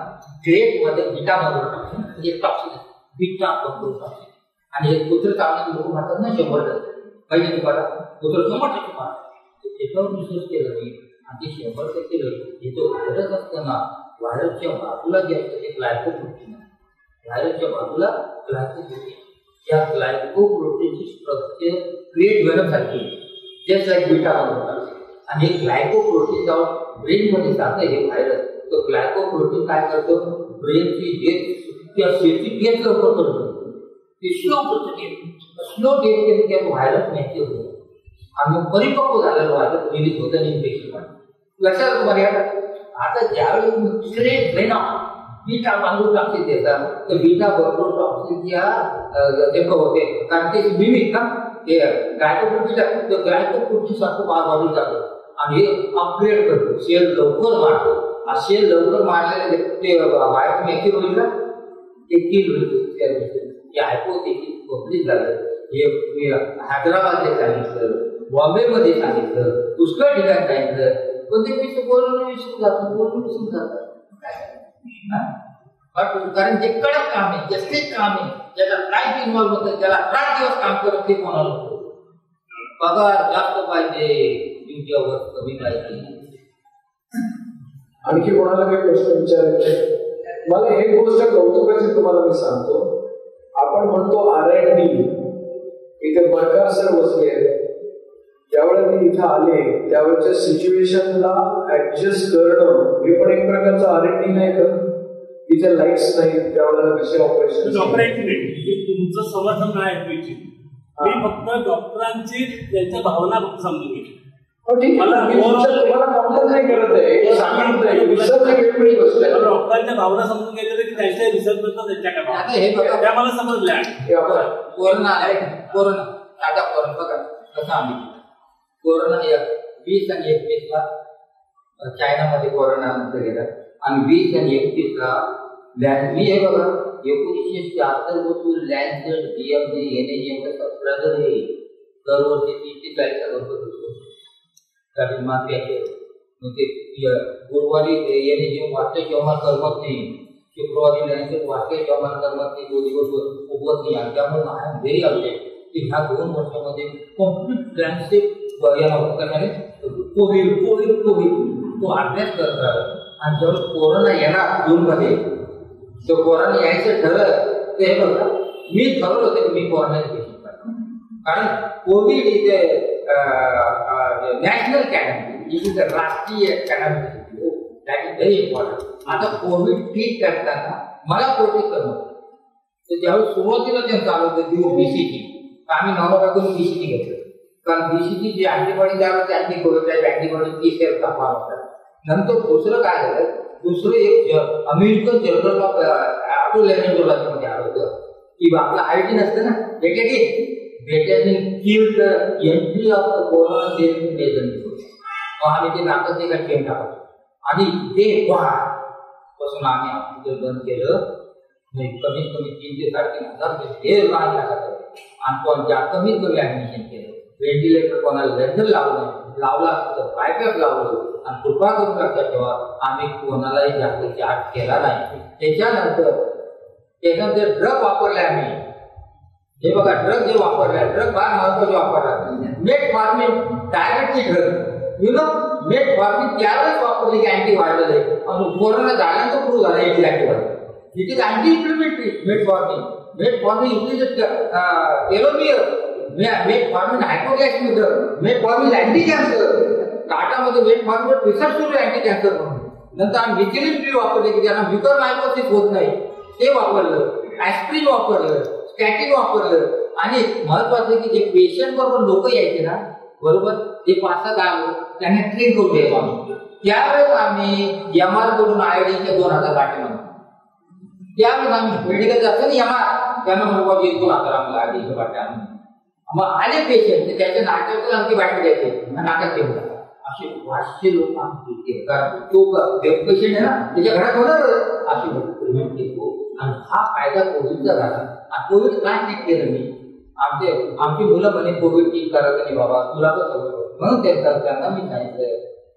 ग्रेट मध्ये बिटा बरोबर टाकून म्हणजे टॉक्सिन बिटा बरोबर टाकून आणि एक कुत्र चालण्याचे लोक म्हणतात ना 100% पहिले तुम्हाला कुत्र 100% मारतात. त्याच्यावर रिसर्च केलं मी आणि ते 100% केलं. जिथं व्हायरस असतं ना, व्हायरसच्या बाजूला जे असतं ते ग्लायकोप्रोटीन, व्हायरसच्या बाजूला ग्लायकोप्रोटीन. या ग्लायकोप्रोटीनची स्ट्रक्चर क्रिएट व्हेनम सारखी जस्ट लाईक बीटा बरोबर. आणि हे ग्लायकोप्रोटीन जाऊन ब्रेनमध्ये जातं हे व्हायरस. तो ग्लायकोप्रोटीन काय करतो, ब्रेनची डेथ त्या सेलची डेथ लवकर करतो. ते स्लो डेथ त्या व्हायरस मॅच्युअर होतो आणि परिपक्व झालेलं व्हायरस रिलीज होतं इन्फेक्शन. लक्षात तुम्हाला आता ज्यावेळी दुसरे बीटा बांधून टॉक्सिन देतात तर बीटा बरोबर टॉक्सिनच्या तेव्हा होते कारण ते मिमिक ना ते ग्लायकोप्रोटीन सारखं वाढून जातं आणि हे अपग्रेड करतो, सेल लवकर मारतो. सेल लवकर मारलेले ते व्हायरस मॅच्युअर होईल ना ते किल होईल. हे हायपोथेसिस कंप्लीट झालं. हे मी हैदराबादमध्ये सांगितलं, बॉम्बेमध्ये सांगितलं, पुष्कळ ठिकाणी सांगितलं, पण ते विसरून जातात. कारण जे कडक काम आहे, जास्ती काम आहे, ज्याला लाईफ इन्व्हॉल्व होतं, ज्याला 8 दिवस काम करत ते कोणाला पगार जास्त पाहिजे, ड्युटी अवर कमी पाहिजे. आणखी कोणाला काही प्रश्न विचारायचे? मला हे गोष्ट कौतुकाची तुम्हाला मी सांगतो. आपण म्हणतो R&D, इथे बरकार सर बसले, ज्यावेळेस ते इथं आले त्यावेळेच्या सिच्युएशनला ऍडजस्ट करणं हे पण एक प्रकारचं R&D नाही का? इथे लाईट्स नाही त्यावेळेला कसे ऑपरेशन तुमचं समर्थन नाही ऐकवायची. मी फक्त डॉक्टरांची त्यांच्या भावना फक्त समजून घेतो. तुम्हाला काउंटर नाही करत आहे, सांगत नाही. डॉक्टरांच्या भावना समजून घ्यायचं की त्यांच्या रिसर्च त्यांच्याकडे त्या मला समजल्या. कोरोना आता बघा कसं आम्ही कोरोना 20 आणि 21ला चायनामध्ये कोरोना नंतर गेला आणि 20 आणि 21ला मी हे बघा 1976 पासून लॅन्सेट DMD NAGM सबस्क्रायबर आहे दरवर्षी 30-40 हजार म्हणजे गुरुवारी NAGM वाटते किंवा करमत नाही, शुक्रवारी लॅन्सेट वाटते किंवा करमत नाही, 2 दिवस उगवत नाही. आणि त्यामुळे आय एम व्हेरी अपडेट की ह्या 2 वर्षामध्ये कम्प्लीट लॅन्डस्केप कोविड तो अभ्यास करत राहिला. आणि जेव्हा कोरोना येणार जूनमध्ये, तो कोरोना यायचं ठरलं ते हे बघा मी ठरवलं होतं की मी कोरोनाचे पेशंट करतो. कारण कोविड इथे नॅशनल कॅलेंडर, इट इज राष्ट्रीय calendar, that is very important. आता कोविड ट्रीट करताना मला प्रोटेक्ट करणं तर ज्यावेळी सुरुवातीला जे चालू होतं देऊ BCG, आम्ही नॉर्मल BCG घेतलं कारण BCG जी अँटीबॉडी त्यावेळेस अँटीकोविड अँटीबॉडी T-सेल तापमान होतात. नंतर दुसरं काय झालं, दुसरं एक अमेरिकन जर्नल ऑफ ऑटोलॅरिंगोलॉजीमध्ये आलं होतं की आपलं हायजीन असतं ना, बेट्याने killed entry of the corona cell major. आम्ही ते नाकात एका चेन टाकतो आणि ते पासून आम्ही हॉस्पिटल बंद केलं. कमीत कमी 3,000 ते 3,500 हे लहान लागायचं आणि पण ज्या कमीत कमी ऍडमिशन केलं. व्हेंटिलेटर कोणाला वेंडर लावला असतं पायपॅप लावलं. आणि कृपा करून लक्षात ठेवा आम्ही कोणालाही जास्त चार्ज केला नाही. त्याच्यानंतर ड्रग वापरले आम्ही. हे बघा ड्रग जे वापरले, ड्रग फार महत्वाचे वापरला. मेटफॉर्मिन डायबेटिक ड्रग मेटफॉर्मिन त्यावेळेस वापरली की अँटीव्हायरल आहे आणि कोरोना झाल्यानंतर प्रूव्ह झाला antiviral. It is anti inflammatory metformin it is telomere, metformin hypoglycaemic drug, metformin anti cancer. टाटामध्ये मेटफॉर्मिन रिसर्च सुरू आहे अँटी कॅन्सर म्हणून. नंतर आम्ही मिथिलिन बी वापरले की ज्यांना म्युकरमायकोसिस होत नाही ते वापरलं, ऍस्प्रिन वापरलं, स्टॅटिन वापरलं. आणि महत्वाचं की जे पेशंट बरोबर लोक यायचे ना बरोबर ते 5-6 त्यांना ट्रेन करून द्यायचो आम्ही. त्यावेळेस आम्ही MR कडून आयोडीनच्या 2,000 गाठी म्हणतो. त्यावेळेस आम्ही मेडिकल जातो ना MR त्यांना म्हणून 2,000 आम्हाला आधी गाठी आणून मग आले पेशंट त्याच्या नाकातून आमची गाठी द्यायची नाकात ठेवून असे 500 लोक आम्ही कारण तो पेशंट आहे ना त्याच्या घरात होणार अशी पेमेंट केली. आणि हा फायदा कोविडचा झाला. आणि कोविड काय ट्रीट केलं मी आमची मुलं म्हणे कोविड ट्रीट करायचं नाही बाबा तुला पण सगळं म्हणून त्यांना मी सांगितलं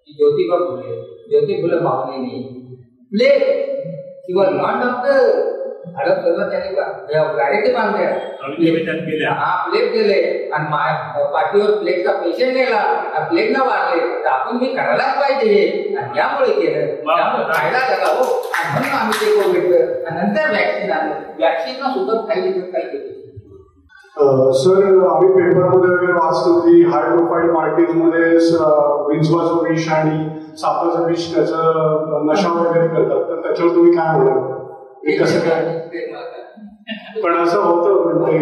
की ज्योती फुले मावलेनी प्लेट किंवा नॉन डॉक्टर गाडीचे बांधल्या प्लेट गेले आणि पाठीवर प्लेटचा पेशंट गेला प्लेटला वाढले तर आपण मी करायलाच पाहिजे आणि यामुळे केलं त्यामुळे फायदा झाला हो. म्हणून आम्ही ते कोविड नंतर वॅक्सिन आणलं. वॅक्सिनला सुद्धा काही केलं सर, आम्ही पेपरमध्ये वगैरे वाचतो की हाय प्रोफाईल पार्टीजमध्ये विंचवाचं विष आणि सापाचं विष त्याचं नशा वगैरे करतात, तर त्याच्यावर तुम्ही काय म्हणाल? हे कसं काय? पण असं होतं म्हणजे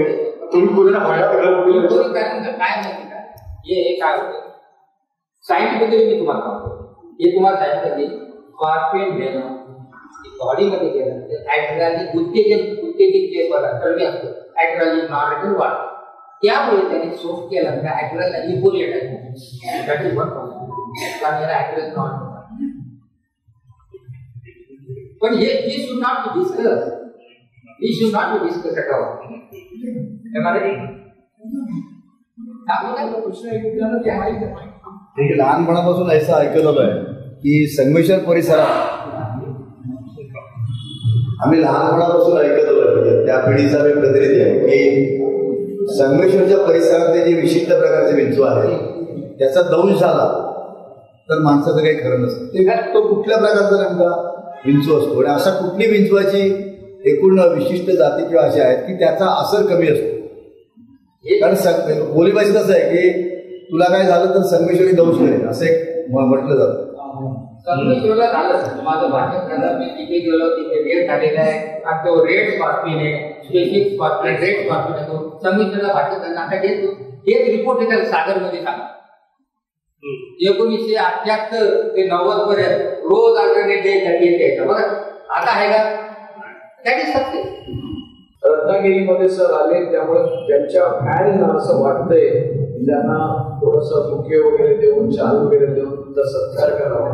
तुम्ही पूर्ण हळद घालून काय माहिती का, हे काय होतं सायंटिफिकली मी तुम्हाला सांगतो. हे तुम्हाला सांगितलं की स्कॉर्पियन वेनम बॉडीमध्ये गेलं तर ॲड्रेनालिन उत्तेजित जे चरबी असतो ॲड्रेनालिन नॉर्मल वाढतो, त्यामुळे त्याने सोप केला म्हणजे ॲड्रेनालिन लिपोलेट आहे त्याची वन ॲड्रेनालिन नॉर्मल. पण हे we should not be discuss, we should not be discuss at all. लहानपणापासून असं ऐकलं आहे की संगमेश्वर परिसरात आम्ही लहानपणापासून ऐकत होतो, म्हणजे त्या पिढीचा मी प्रतिनिधी आहे की संगमेश्वरच्या परिसरातले जे विशिष्ट प्रकारचे विंचू आहेत त्याचा दंश झाला तर माणसाचं काही खरं नसतं. ते तो कुठल्या प्रकारचा नेमका विंचू असतो आणि अशा कुठली विंचवाची एकूण विशिष्ट जाती किंवा अशा आहेत की त्याचा असर कमी असतो. कारण बोलीभाषेत असं आहे की तुला काय झालं तर संगमेश्वरी दंश करेल असं एक म्हटलं जातं. संगमेश्वरला झालं माझं भाषण झालं, मी तिथे गेलो, तिथे रेट झालेला आहे आणि तो रेड स्कॉर्पियन आहे, स्पेसिफिक स्कॉर्पियन रेड स्कॉर्पियन आहे. तो संगमेश्वरला भाषण झालं. आता हेच रिपोर्ट आहे सागरमध्ये सांगा 1978 ते 90 पर्यंत रोज अल्टरनेट डे यायचं बघा. आता आहे का? That is success. रत्नागिरीमध्ये सर आले त्यामुळे त्यांच्या फॅनना असं वाटतंय त्यांना थोडस बुके वगैरे देऊन, चाल वगैरे देऊन तुमचा सत्कार करावा.